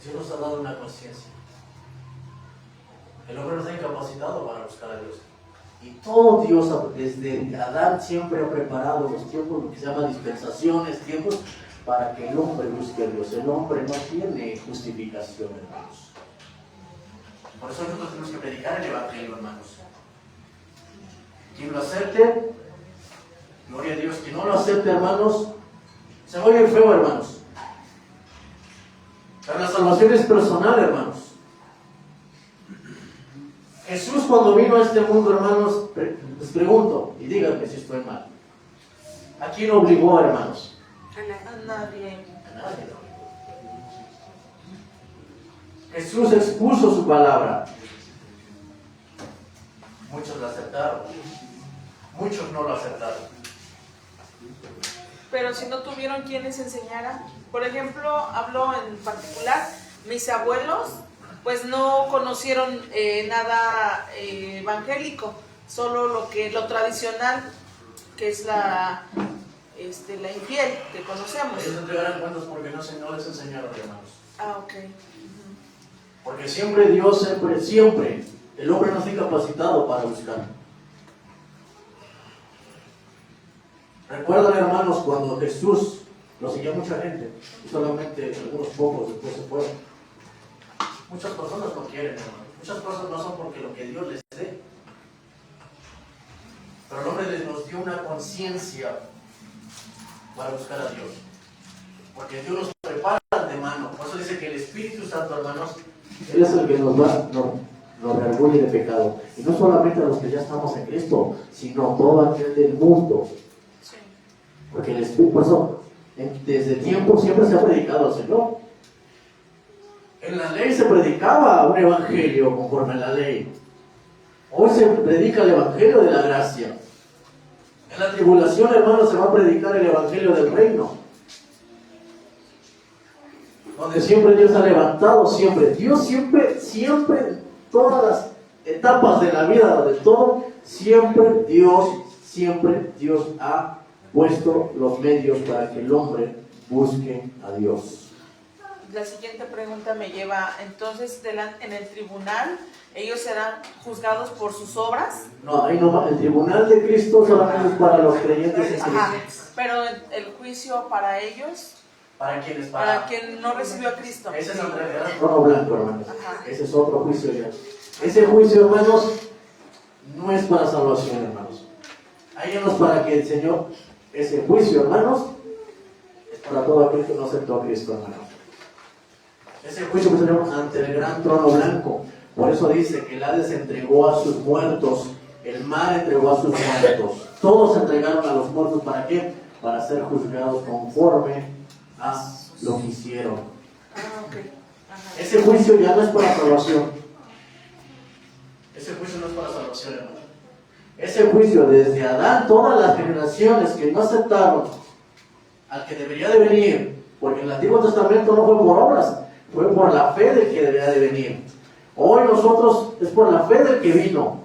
Dios nos ha dado una conciencia. El hombre no está incapacitado para buscar a Dios. Y todo Dios, desde Adán, siempre ha preparado los tiempos, lo que se llama dispensaciones, tiempos, para que el hombre busque a Dios. El hombre no tiene justificación, hermanos. Por eso nosotros tenemos que predicar el Evangelio, hermanos. Quien lo acepte, gloria a Dios. Quien no lo acepte, hermanos, se oye feo, hermanos. Pero la salvación es personal, hermanos. Jesús cuando vino a este mundo, hermanos, les pregunto, y díganme si estoy mal. ¿A quién obligó, hermanos? A nadie. A nadie lo obligó. Jesús expuso su palabra. Muchos la aceptaron. Muchos no lo aceptaron. Pero si no tuvieron quien les enseñara, por ejemplo, hablo en particular, mis abuelos pues no conocieron nada evangélico, solo lo tradicional, que es la infiel que conocemos. Ellos entregarán cuentas porque no les enseñaron, hermanos. Ah, ok. Porque siempre Dios, siempre, el hombre no está incapacitado para buscar. Recuerdan, hermanos, cuando Jesús lo seguía mucha gente, y solamente algunos pocos después se fueron. Muchas personas no quieren, hermanos. Muchas cosas no son porque lo que Dios les dé. Pero el hombre nos dio una conciencia para buscar a Dios. Porque Dios nos prepara de antemano. Por eso dice que el Espíritu Santo, hermanos, Él es el que nos redarguye de pecado. Y no solamente a los que ya estamos en Cristo, sino todo aquel del mundo. Sí. Porque el Espíritu, por eso, desde tiempo siempre se ha predicado al Señor. En la ley se predicaba un evangelio conforme a la ley. Hoy se predica el evangelio de la gracia. En la tribulación, hermanos, se va a predicar el evangelio del reino. Donde siempre Dios ha levantado, siempre. Dios siempre, en todas las etapas de la vida, de todo, siempre Dios ha puesto los medios para que el hombre busque a Dios. La siguiente pregunta me lleva, entonces, en el tribunal, ¿ellos serán juzgados por sus obras? No, ahí no va. El tribunal de Cristo solamente es para los creyentes en Cristo. Ajá, pero el juicio para ellos, ¿Para quiénes? para quien no recibió a Cristo. Ese es el trono blanco, hermanos. Ajá. Ese es otro juicio ya. Ese juicio, hermanos, no es para salvación, hermanos. Ahí no es para que el Señor, ese juicio, hermanos, es para todo aquel que no aceptó a Cristo, hermanos. Ese juicio que tenemos ante el gran trono blanco. Por eso dice que el Hades entregó a sus muertos, el mar entregó a sus muertos. Todos se entregaron a los muertos. ¿Para qué? Para ser juzgados conforme a lo que hicieron. Ah, ok. Ajá. Ese juicio ya no es para salvación. Ese juicio no es para salvación, hermano. Ese juicio desde Adán, todas las generaciones que no aceptaron al que debería de venir, porque en el Antiguo Testamento no fue por obras, fue por la fe del que debería de venir. Hoy nosotros es por la fe del que vino.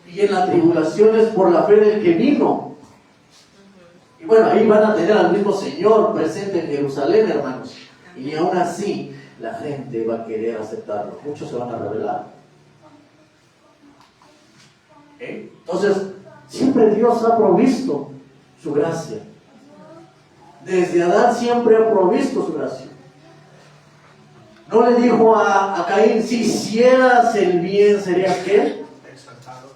Y en la tribulación es por la fe del que vino. Y bueno, ahí van a tener al mismo Señor presente en Jerusalén, hermanos. Y aún así, la gente va a querer aceptarlo. Muchos se van a rebelar. Entonces, siempre Dios ha provisto su gracia. Desde Adán siempre ha provisto su gracia. No le dijo a Caín, si hicieras el bien, ¿serías qué? Exaltado.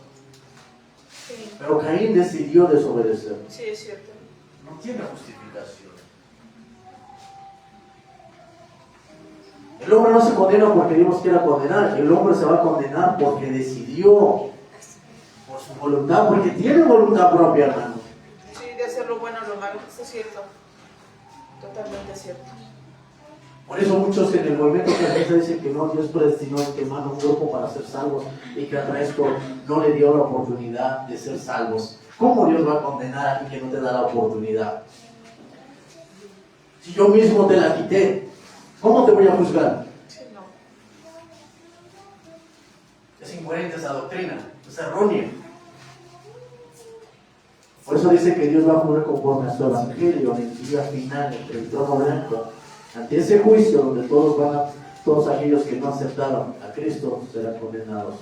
Sí, Pero Caín decidió desobedecer. sí, es cierto. No tiene justificación. El hombre no se condena porque Dios quiera condenar. El hombre se va a condenar porque decidió, por su voluntad, porque tiene voluntad propia, hermano. Sí, de hacer lo bueno o lo malo, eso es cierto. Totalmente cierto. Por eso muchos en el movimiento cristiano dicen que no, Dios predestinó a antemano un grupo para ser salvos y que al resto no le dio la oportunidad de ser salvos. ¿Cómo Dios va a condenar a ti que no te da la oportunidad? Si yo mismo te la quité, ¿cómo te voy a juzgar? Sí, no. Es incoherente esa doctrina, es errónea. Por eso dice que Dios va a juzgar conforme a su evangelio en el día final, entre el trono blanco. Ante ese juicio donde todos aquellos que no aceptaron a Cristo serán condenados.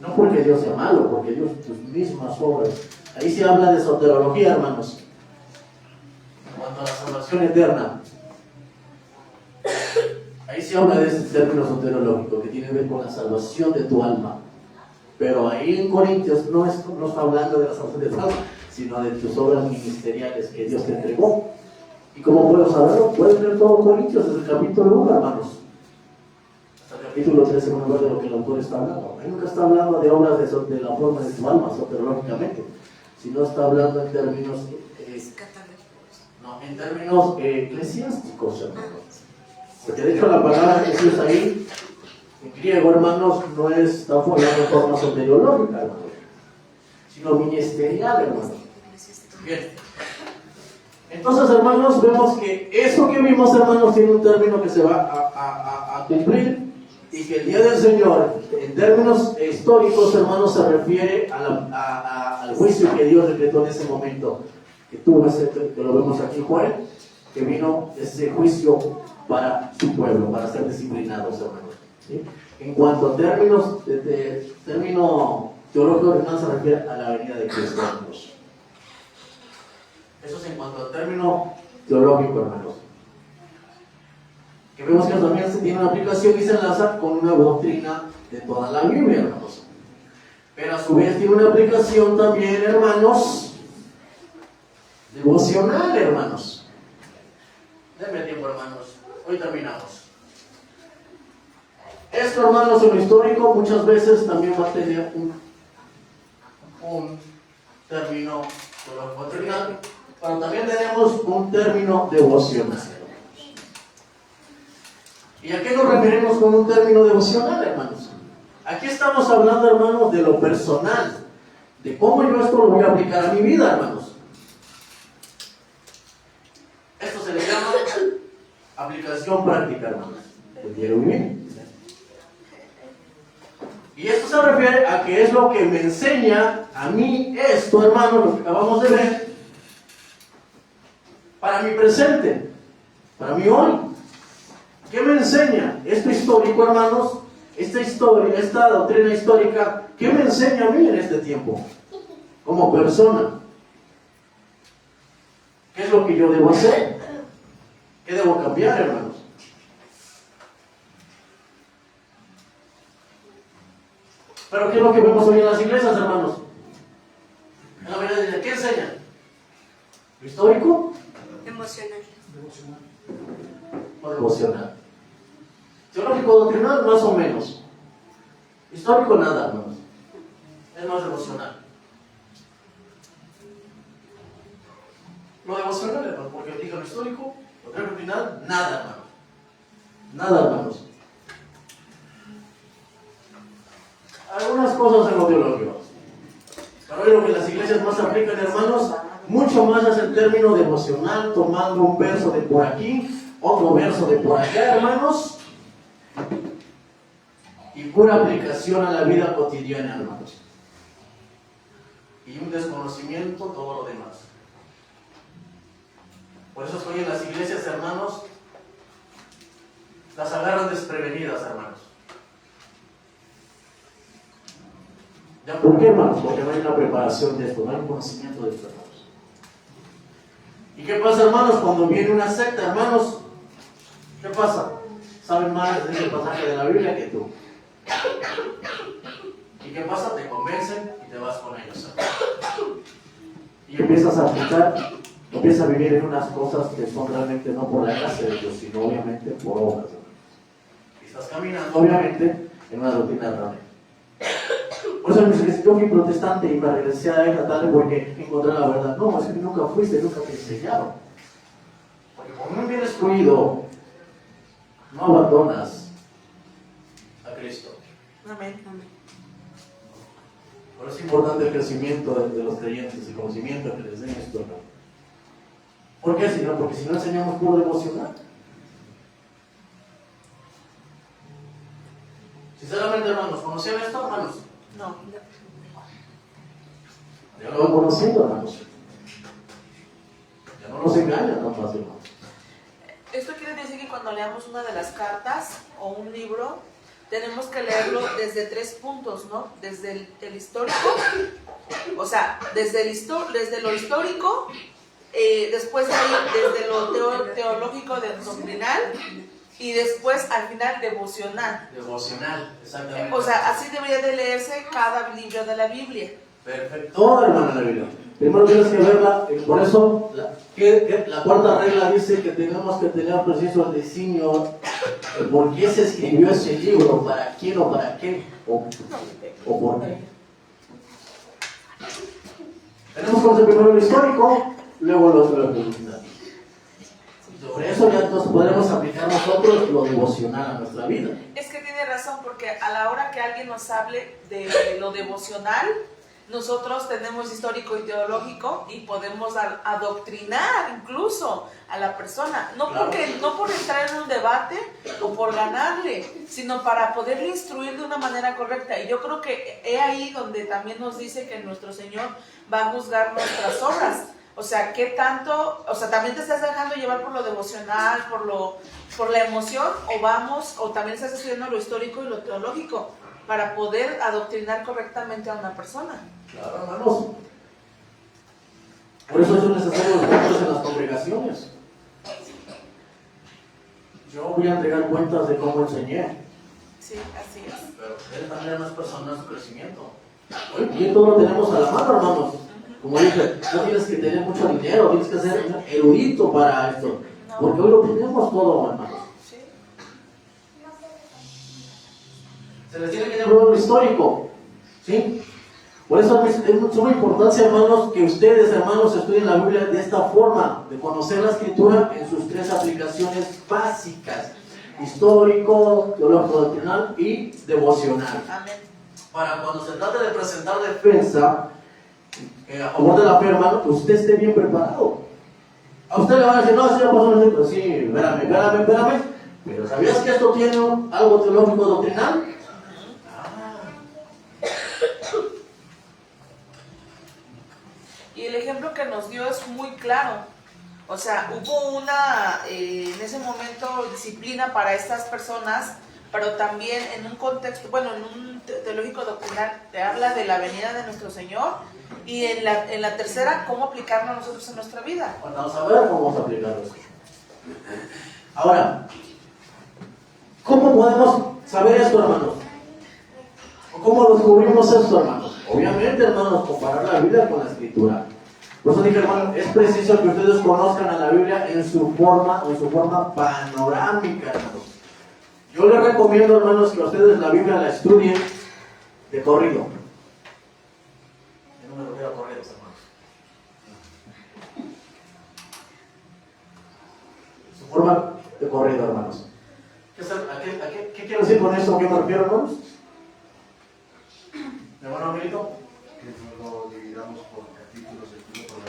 No porque Dios sea malo, porque Dios sus mismas obras. Ahí se habla de soterología, hermanos. En cuanto a la salvación eterna. Ahí se habla de ese término soterológico que tiene que ver con la salvación de tu alma. Pero ahí en Corintios no está hablando de la salvación de tu alma, sino de tus obras ministeriales que Dios te entregó. ¿Y cómo puedo saberlo? Puedes leer todo Corintios desde el capítulo 1, hermanos, hasta el capítulo 13, vamos a ver de lo que el autor está hablando. Él nunca está hablando de obras de la forma de su alma, soteriológicamente, sino está hablando en términos, en términos eclesiásticos, hermanos. Porque de hecho la palabra que se usa ahí, en griego, hermanos, no está hablando de forma soteriológica, hermanos, sino ministerial, hermanos. Bien. Entonces, hermanos, vemos que eso que vimos, hermanos, tiene un término que se va a cumplir, y que el día del Señor, en términos históricos, hermanos, se refiere al juicio que Dios decretó en ese momento, que tuvo ese, que lo vemos aquí, Joel, que vino ese juicio para su pueblo, para ser disciplinados, hermanos. ¿Sí? En cuanto a término teológico, hermanos, se refiere a la venida de Cristo, hermanos. Eso es en cuanto al término teológico, hermanos. Que vemos que también se tiene una aplicación y se enlaza con una doctrina de toda la Biblia, hermanos. Pero a su vez tiene una aplicación también, hermanos, devocional, hermanos. Denme tiempo, hermanos. Hoy terminamos. Esto, hermanos, en lo histórico muchas veces también va a tener un término doctrinal, pero también tenemos un término devocional. ¿Y a qué nos referimos con un término devocional, hermanos? Aquí estamos hablando, hermanos, de lo personal, de cómo yo esto lo voy a aplicar a mi vida, hermanos. Esto se le llama aplicación práctica, hermanos, del diario vivir. Y esto se refiere a que es lo que me enseña a mí esto, hermanos, lo que acabamos de ver, para mi presente, para mí hoy. ¿Qué me enseña esto histórico, hermanos? Esta doctrina histórica, ¿qué me enseña a mí en este tiempo? Como persona. ¿Qué es lo que yo debo hacer? ¿Qué debo cambiar, hermanos? Pero ¿qué es lo que vemos hoy en las iglesias, hermanos? En la verdad, ¿qué enseñan? ¿Lo histórico? Emocional. O devocional. Teológico doctrinal, más o menos. Histórico, nada, hermanos. Es más devocional. Lo devocional, hermanos, porque dije lo histórico, lo doctrinal, nada, hermanos. Nada, hermanos. Algunas cosas en lo teológico. Pero hoy lo que las iglesias más aplican, hermanos, mucho más es el término devocional, tomando un verso de por aquí, otro verso de por allá, hermanos, y pura aplicación a la vida cotidiana, hermanos, y un desconocimiento todo lo demás. Por eso es que hoy en las iglesias, hermanos, las agarran desprevenidas, hermanos. ¿Ya por qué, hermanos? Porque no hay una preparación de esto, no hay un conocimiento de esto, hermanos. ¿Y qué pasa, hermanos? Cuando viene una secta, hermanos, ¿qué pasa? Saben más de ese pasaje de la Biblia que tú. ¿Y qué pasa? Te convencen y te vas con ellos, hermanos. Y empiezas a aplicar, empiezas a vivir en unas cosas que son realmente no por la gracia de Dios, sino obviamente por obras, hermanos. Y estás caminando, obviamente, en una doctrina errónea. Por eso me dice, yo fui protestante y me regresé a ella tarde porque encontré la verdad. No, es que nunca fuiste, nunca te enseñaron. Porque como no vienes excluido, no abandonas a Cristo. Amén. Por eso es importante el crecimiento de los creyentes, el conocimiento que les den esto, ¿no? ¿Por qué, Señor? Porque si no enseñamos puro devocional. Sinceramente, hermanos, ¿conocían esto, hermanos? No. Ya lo van conociendo, hermanos. Ya no nos engañan tan fácil, hermanos. Esto quiere decir que cuando leamos una de las cartas o un libro, tenemos que leerlo desde 3 puntos, ¿no? Desde el histórico, o sea, desde lo histórico, después de ahí, desde lo teológico, doctrinal, y después al final devocional. Devocional, exactamente. O sea, así debería de leerse cada libro de la Biblia. Perfecto. Toda, hermana, la Biblia. Primero tienes que verla, y por eso la cuarta regla dice que tenemos que tener preciso el designio, el por qué se escribió ese libro, para quién o para qué, o por qué. Tenemos que conocer primero lo histórico, luego lo doctrinal. Sobre eso ya entonces podremos aplicar nosotros lo devocional a nuestra vida. Es que tiene razón, porque a la hora que alguien nos hable de lo devocional, nosotros tenemos histórico y teológico y podemos adoctrinar incluso a la persona, no por entrar en un debate o por ganarle, sino para poderle instruir de una manera correcta. Y yo creo que es ahí donde también nos dice que nuestro Señor va a juzgar nuestras obras. O sea, ¿qué tanto? O sea, ¿también te estás dejando llevar por lo devocional, por la emoción? ¿O también estás estudiando lo histórico y lo teológico para poder adoctrinar correctamente a una persona? Claro, hermanos. Por eso son necesarios los votos en las congregaciones. Yo voy a entregar cuentas de cómo enseñé. Sí, así es. Pero ustedes también eran más personas su crecimiento. Hoy bien todo lo tenemos a la mano, hermanos. Como dije, no tienes que tener mucho dinero, tienes que ser erudito para esto. Porque hoy lo tenemos todo, hermanos. Sí. Se les tiene que dar un histórico. ¿Sí? Por eso es de suma importancia, hermanos, que ustedes, hermanos, estudien la Biblia de esta forma, de conocer la Escritura en sus tres aplicaciones básicas: histórico, teológico doctrinal y devocional. Amén. Para cuando se trate de presentar defensa a favor de la fe, hermano, pues usted esté bien preparado. A usted le van a decir, no, señor pastor, pues sí, espérame. Pero ¿sabías que esto tiene algo teológico doctrinal? Y el ejemplo que nos dio es muy claro. O sea, hubo en ese momento, disciplina para estas personas, pero también en un contexto, bueno, en un teológico doctrinal, te habla de la venida de nuestro Señor, y en la tercera, cómo aplicarlo nosotros en nuestra vida. Bueno, vamos a ver cómo vamos a aplicarlo. Ahora, ¿cómo podemos saber esto, hermanos? ¿O cómo descubrimos esto, hermanos? Obviamente, hermanos, comparar la Biblia con la Escritura. Por eso dije, hermano, es preciso que ustedes conozcan a la Biblia en su forma panorámica, hermanos. Yo les recomiendo, hermanos, que ustedes la Biblia la estudien de corrido. Yo no me refiero a corridos, hermanos. Su forma de corrido, hermanos. ¿Qué quiero decir con eso? ¿A qué me refiero, hermanos? ¿Me van a Milito? Que no lo dividamos por capítulos,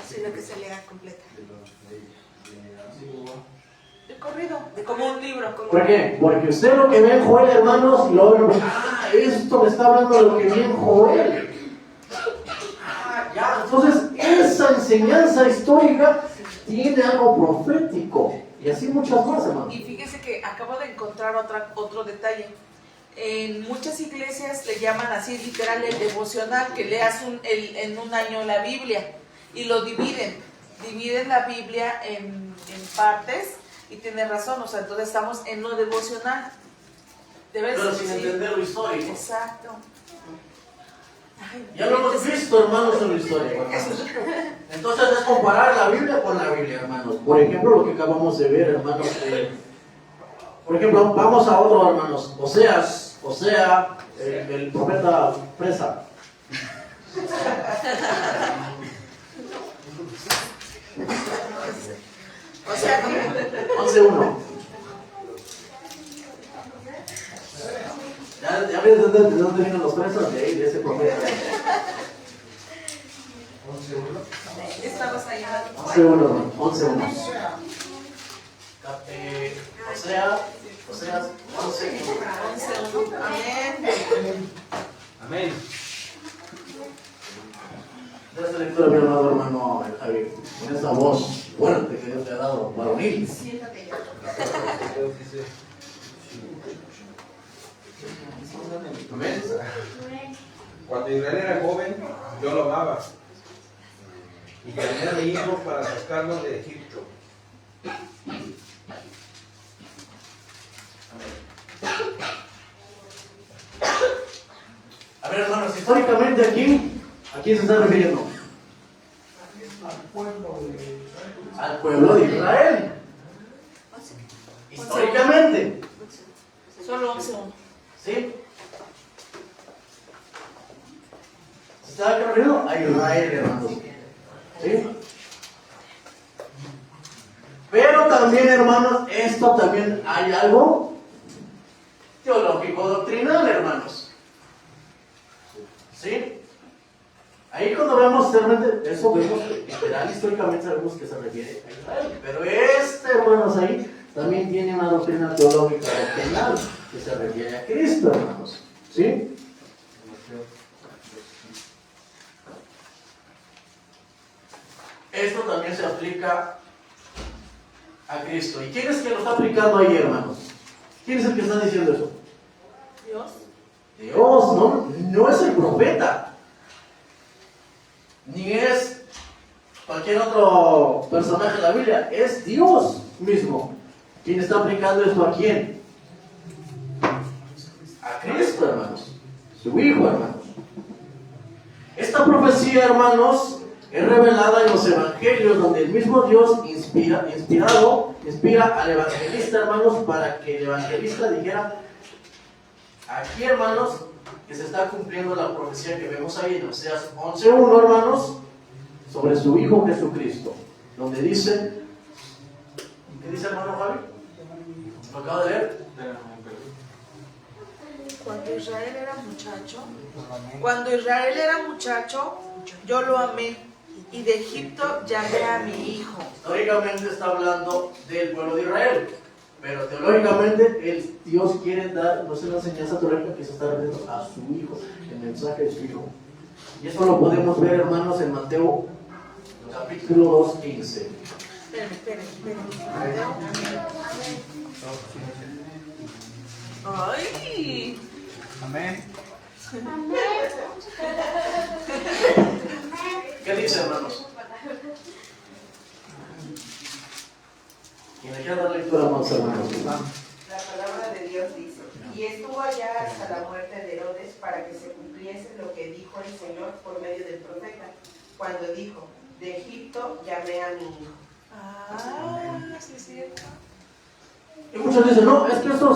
Sino que se lea completa. De corrido, como un libro. ¿Por qué? Porque usted lo que ve en Joel, hermanos, y luego ve, esto me está hablando de lo que vi en Joel. Ya, entonces esa enseñanza histórica tiene algo profético. Y así muchas más, hermanos. Y fíjese que acabo de encontrar otro detalle. En muchas iglesias le llaman así literal el devocional, que leas en un año la Biblia, y lo dividen la Biblia en partes, y tiene razón, o sea, entonces estamos en lo devocional. Pero sin entender lo histórico. Exacto. Ay, Ya lo hemos visto, hermanos, en la historia. Hermanos. Entonces es comparar la Biblia con la Biblia, hermanos. Por ejemplo, lo que acabamos de ver, hermanos. Por ejemplo, vamos a otro, hermanos. Osea, el profeta Presa. O sea, 11:1. ¿Ya ves de dónde vienen los presas? De ahí, de ese profeta. 11:1. estamos ahí. 11:1. Osea 11:1. Amén. Amén. De esta lectura, mi amado hermano Javi, con esa voz fuerte que Dios te ha dado, varonil. Siéntate ya. Amén. Cuando Israel era joven, yo lo amaba y llamé a mi hijo para sacarlo de Egipto. A ver, hermanos, históricamente aquí se está refiriendo. históricamente. Solo 11:1. ¿Sí? ¿Se está refiriendo a Israel, hermanos? ¿Sí? Pero también, hermanos, esto también hay algo teológico doctrinal, hermanos. ¿Sí? Ahí cuando vemos realmente, eso vemos literal, históricamente sabemos que se refiere a Israel. Pero hermanos, ahí también tiene una doctrina teológica doctrinal que se refiere a Cristo, hermanos. ¿Sí? Esto también se aplica a Cristo. ¿Y quién es que lo está aplicando ahí, hermanos? ¿Quién es el que está diciendo eso? Dios. Dios, no es el profeta, ni es cualquier otro personaje de la Biblia, es Dios mismo. ¿Quién está aplicando esto a quién? A Cristo, hermanos, su Hijo, hermanos. Esta profecía, hermanos, es revelada en los evangelios, donde el mismo Dios inspira al evangelista, hermanos, para que el evangelista dijera: aquí, hermanos, que se está cumpliendo la profecía que vemos ahí en Oseas 11:1, hermanos, sobre su Hijo Jesucristo, donde dice, ¿qué dice, hermano Javi? ¿Lo acabo de leer? Cuando Israel era muchacho, yo lo amé, y de Egipto llamé a mi hijo. Históricamente está hablando del pueblo de Israel, pero teológicamente Dios quiere darnos una enseñanza teológica que se está refiriendo a su Hijo, el mensaje de su Hijo. Y eso lo podemos ver, hermanos, en Mateo capítulo 2:15. Espérenme. Ay. Amén. ¿Qué dice, hermanos? ¿Quién le quiere dar lectura más, hermanos? La palabra de Dios dice: y estuvo allá hasta la muerte de Herodes, para que se cumpliese lo que dijo el Señor por medio del profeta, cuando dijo: de Egipto llamé a mi hijo. Sí es cierto. Y muchos dicen, no, es que esto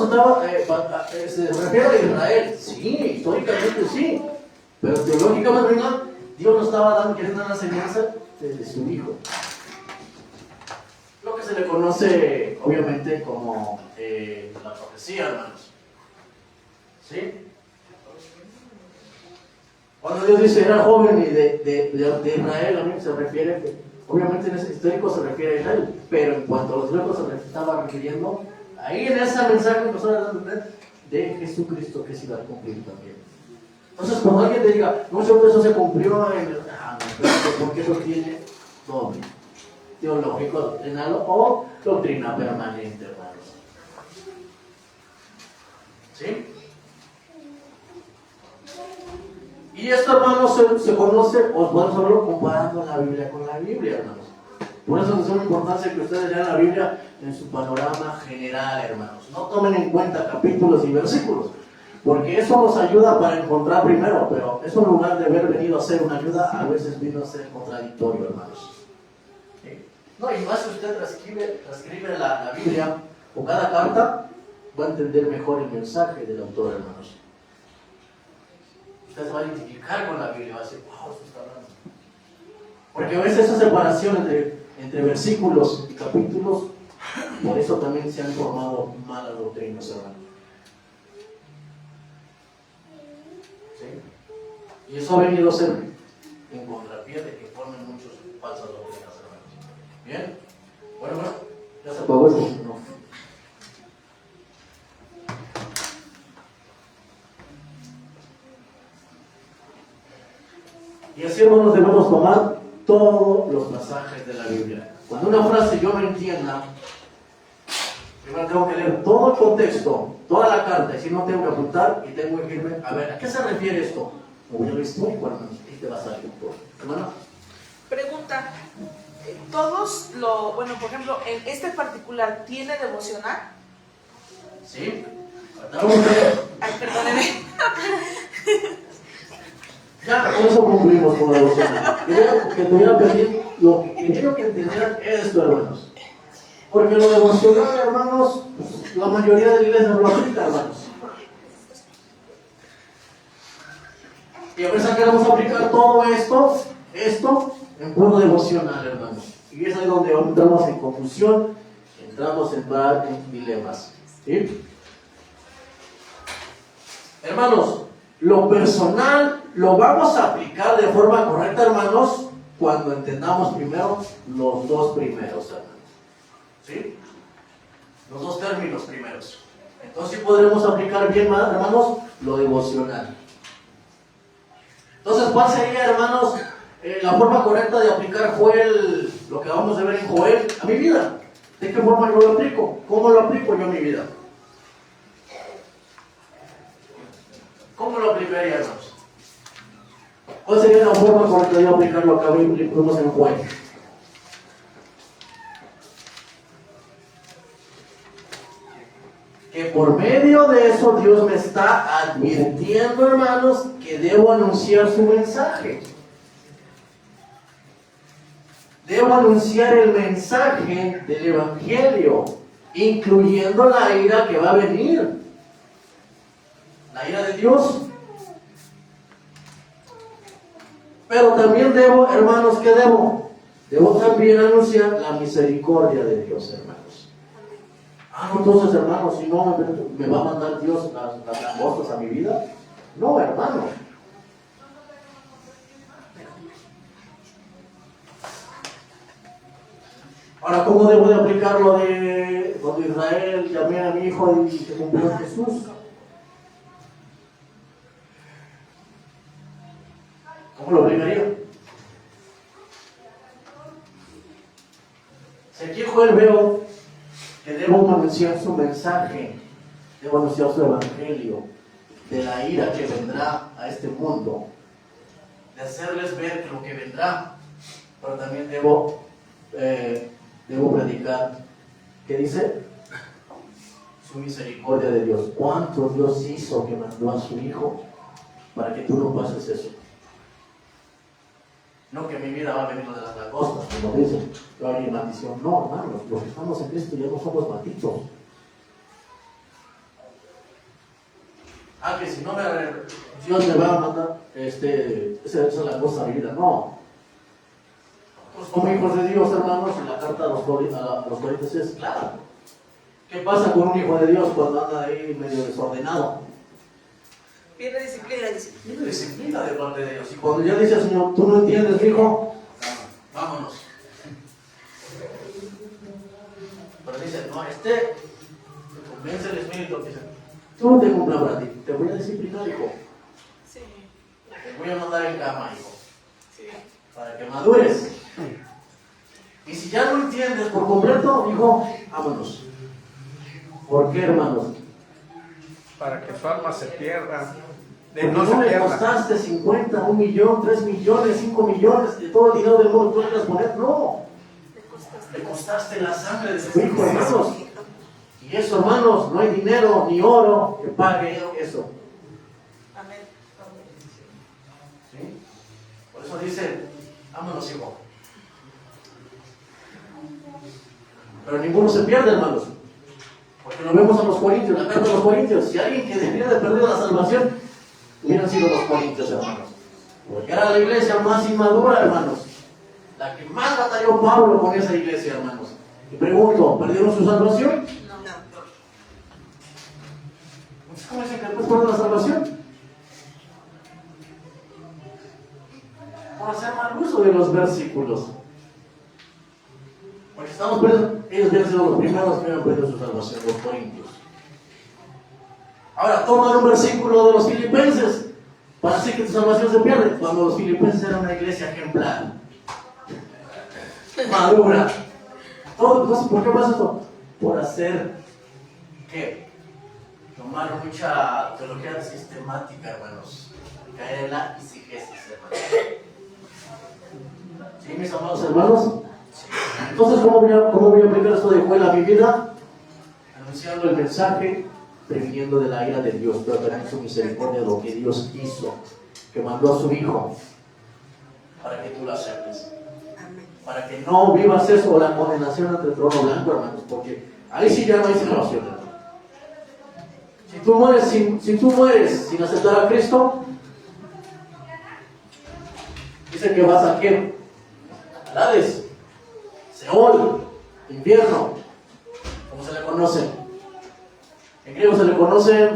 se refiere a Israel. Sí, históricamente sí, pero teológicamente, ¿no? Dios nos estaba queriendo dar una enseñanza de su Hijo. Lo que se le conoce, obviamente, como la profecía, hermanos. ¿Sí? Cuando Dios dice era joven y de Israel, a mí se refiere, obviamente en ese histórico se refiere a Israel, pero en cuanto a los griegos se estaba refiriendo, ahí en ese mensaje que nosotros damos de Jesucristo, que se iba a cumplir también. Entonces, cuando alguien te diga, no sé, eso se cumplió en el... porque eso tiene doble, teológico, doctrinal o doctrina permanente, hermanos. ¿Sí? Y esto, hermanos, se conoce, os podemos saberlo comparando la Biblia con la Biblia, hermanos. Por eso es una importancia que ustedes lean la Biblia en su panorama general, hermanos. No tomen en cuenta capítulos y versículos, porque eso nos ayuda para encontrar primero, pero eso en lugar de haber venido a ser una ayuda, a veces vino a ser contradictorio, hermanos. ¿Sí? No, y más si usted transcribe la Biblia o cada carta, va a entender mejor el mensaje del autor, hermanos. Usted se va a identificar con la Biblia, va a decir, wow, eso está hablando. Porque a veces esa separación entre versículos y capítulos, por eso también se han formado malas doctrinas, hermanos. ¿Sí? Y eso ha venido a ser en contrapié de que formen muchos falsas doctrinas, hermanos. ¿Bien? Bueno, ya se apagó esto, ¿no? Y así, hermanos, debemos tomar todos los pasajes de la Biblia. Cuando una frase yo no entienda, primero tengo que leer todo el contexto, toda la carta, y si no tengo que apuntar y tengo que irme a ver, ¿a qué se refiere esto? Lo voy a ver histórico, hermanos, y te va a salir todo. ¿Hermana? Pregunta, por ejemplo, en este particular, ¿tiene devocional? ¿Sí? Vamos a ver. Ay, perdóneme. Ya, con eso concluimos con la devocional. Que te voy a pedir lo que quiero que entendieran esto, hermanos. Porque lo devocional, hermanos, pues, la mayoría de la iglesia no lo aplica, hermanos. Y a veces queremos aplicar todo esto en puro devocional, hermanos. Y es ahí donde entramos en confusión, entramos en dilemas. ¿Sí? Hermanos, lo personal lo vamos a aplicar de forma correcta, hermanos, cuando entendamos primero los dos primeros, hermanos. ¿Sí? Los dos términos primeros. Entonces sí podremos aplicar bien, hermanos, lo devocional. Entonces, ¿cuál sería, hermanos, la forma correcta de aplicar Joel, lo que vamos a ver en Joel, a mi vida? ¿De qué forma yo lo aplico? ¿Cómo lo aplico yo a mi vida? ¿Cómo lo aplicaría, hermanos? ¿Cuál sería la forma correcta de aplicarlo acá vimos en Joel? Que por medio de eso Dios me está advirtiendo, hermanos, que debo anunciar su mensaje. Debo anunciar el mensaje del Evangelio, incluyendo la ira que va a venir. La ira de Dios. Pero también debo, hermanos, ¿qué debo? Debo también anunciar la misericordia de Dios, hermanos. Entonces, hermanos, si no me va a mandar Dios las langostas a mi vida. No, hermano. Ahora, ¿cómo debo de aplicar lo de donde Israel llamé a mi hijo y se cumplió Jesús? ¿Cómo lo aplicaría? Si aquí en Joel veo que debo anunciar su mensaje, debo anunciar su evangelio, de la ira que vendrá a este mundo, de hacerles ver lo que vendrá, pero también debo predicar, ¿qué dice? Su misericordia de Dios. ¿Cuánto Dios hizo que mandó a su hijo para que tú no pases eso? No que mi vida va a venir de las langostas, como dicen, va a venir maldición. No, hermanos, los que estamos en Cristo ya no somos malditos. Que si no Dios me va a mandar esa langosta a mi vida. No. Pues como hijos de Dios, hermanos, en la carta a los Corintios es clara. ¿Qué pasa con un hijo de Dios cuando anda ahí medio desordenado? Pierde disciplina. Tiene disciplina de parte de Dios. Y cuando ya dice al Señor, tú no entiendes, hijo, vámonos. Pero dice, no, convence el Espíritu que dice, tú no te cumplas para ti, te voy a disciplinar, hijo. Sí. Te voy a mandar en cama, hijo. Sí. Para que madures. Y si ya no entiendes por completo, hijo, vámonos. ¿Por qué, hermanos? Para que su alma se pierda. No le costaste 50, 1 millón, 3 millones, 5 millones de todo el dinero del mundo, ¿tú le vas a poner? No. Le costaste la sangre de su hijo, hermanos. Y eso, hermanos, no hay dinero ni oro que pague eso. Amén. ¿Sí? Por eso dice, vámonos, hijo. Pero ninguno se pierde, hermanos. Porque lo vemos a los Corintios, la carta de los Corintios. Si alguien que debería de perder la salvación, hubieran sido los Corintios, hermanos. Porque era la iglesia más inmadura, hermanos. La que más batalló Pablo con esa iglesia, hermanos. Y pregunto, ¿perdieron su salvación? No. Entonces, ¿cómo dicen que después pierden la salvación? Por hacer mal uso de los versículos. Porque estamos perdiendo, ellos habían sido los primeros que habían perdido su salvación, los Corintios. Ahora, toman un versículo de los Filipenses para hacer que tu salvación se pierde, cuando los Filipenses eran una iglesia ejemplar, madura. Entonces, ¿por qué pasa esto? Por hacer, ¿qué? Tomar mucha teología sistemática, hermanos. Caer en la exegesis, hermanos. ¿Sí, mis amados hermanos? Entonces, ¿cómo voy a aplicar esto de Joel a mi vida? Anunciando el mensaje, previniendo de la ira de Dios, pero también su misericordia de lo que Dios hizo, que mandó a su Hijo, para que tú lo aceptes. Para que no vivas eso, la condenación ante el trono blanco, hermanos, porque ahí sí ya no hay salvación, hermano. Si tú mueres sin aceptar a Cristo, dice que vas a qué? Al Hades, Seol, infierno, como se le conoce. En griego se le conoce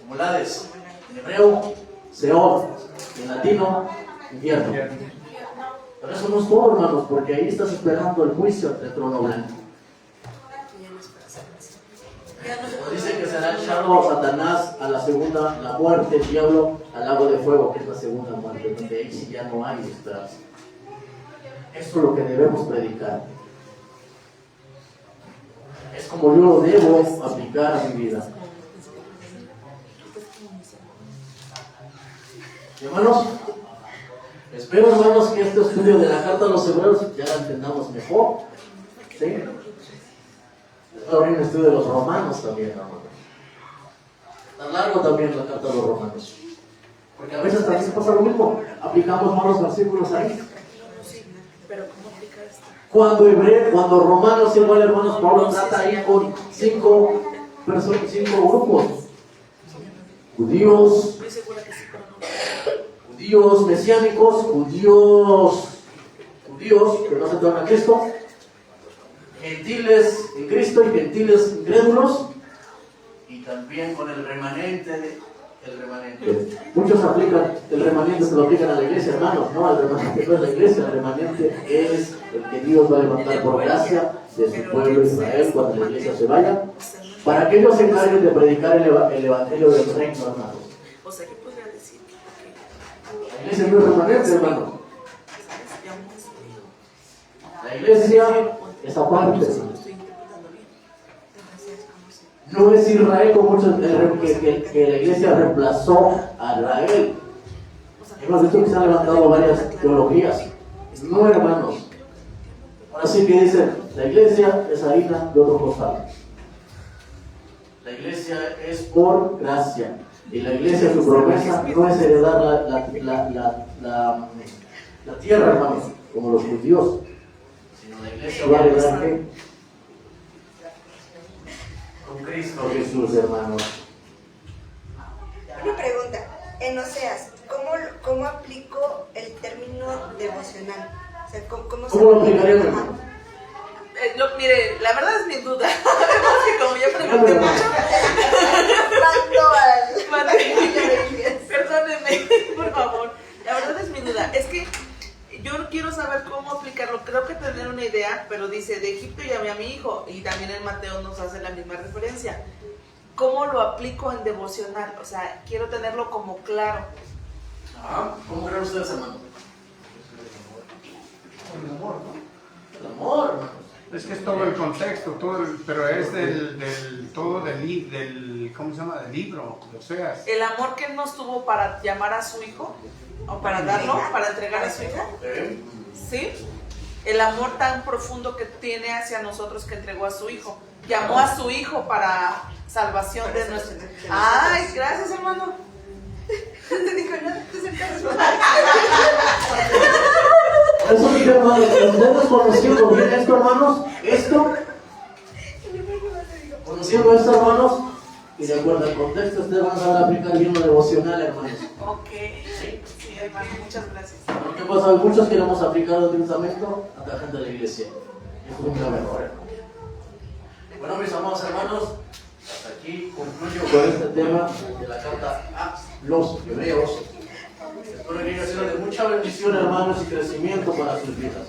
como el Hades, en hebreo, Seol, y en latino, infierno. Pero eso no es todo, hermanos, porque ahí estás esperando el juicio ante el trono blanco. Dice que será echado Satanás a la muerte, el diablo al lago de fuego, que es la segunda muerte, donde ahí sí ya no hay esperanza. Esto es lo que debemos predicar. Es como yo lo debo aplicar a mi vida. Hermanos, espero, hermanos, que este estudio de la carta a los hebreos ya la entendamos mejor. ¿Sí? Ahora un estudio de los romanos también, hermano. Tan largo también la carta de los romanos. Porque a veces también pasa lo mismo. Aplicamos malos versículos ahí. Cuando Romanos, igual hermanos, Pablo trata ahí con cinco grupos. Judíos mesiánicos, judíos que no aceptan a Cristo, gentiles en Cristo y gentiles incrédulos, y también con el remanente. Muchos aplican el remanente, se lo aplican a la iglesia, hermanos. No, el remanente no es la iglesia, el remanente es el que Dios va a levantar por gracia de su pueblo Israel cuando la iglesia se vaya, para que ellos se encarguen de predicar el evangelio del reino, hermanos. La iglesia no es remanente, hermanos. La iglesia es aparte. No es Israel como muchos que la iglesia reemplazó a Israel. Hemos visto que se han levantado varias teologías. No, hermanos. Ahora sí que dicen, la iglesia es harina de otro costal. La iglesia es por gracia. Y la iglesia, su promesa no es heredar la tierra, hermanos, como los judíos, sino la iglesia va a heredar ¿qué? Con Cristo Jesús, hermanos. Una pregunta. En Oseas, ¿cómo aplico el término devocional? O sea, ¿Cómo lo aplicaría, hermano? Mire, la verdad es mi duda. Además que como yo pregunté mucho. Perdónenme, por favor. La verdad es mi duda. Es que yo quiero saber cómo aplicarlo. Creo que tener una idea, pero dice, de Egipto llamé a mi hijo. Y también en Mateo nos hace la misma referencia. ¿Cómo lo aplico en devocional? O sea, quiero tenerlo como claro. ¿Cómo creen ustedes, hermano? El amor, ¿no? El amor, hermano. Es que es todo el contexto, pero es del ¿cómo se llama? Del libro, o sea. El amor que él nos tuvo para llamar a su hijo, o para darlo, para entregar a su hijo. ¿Sí? El amor tan profundo que tiene hacia nosotros que entregó a su hijo. Llamó a su hijo para salvación de nuestro. Ay, gracias, hermano. No te digo nada, tú cercas. Eso dice, hermanos, ustedes conociendo bien esto, hermanos, conociendo esto, hermanos, y de acuerdo al contexto, ustedes van a saber aplicar bien lo devocional, hermanos. Ok, sí, hermano, muchas gracias. ¿Qué pasa? Muchos queremos aplicar el Nuevo Testamento a la gente de la iglesia. Eso es un grave error, hermano. Bueno, mis amados hermanos, hasta aquí concluyo con este tema de la carta a los hebreos. Espero que haya sido de mucha bendición, hermanos, y crecimiento para sus vidas.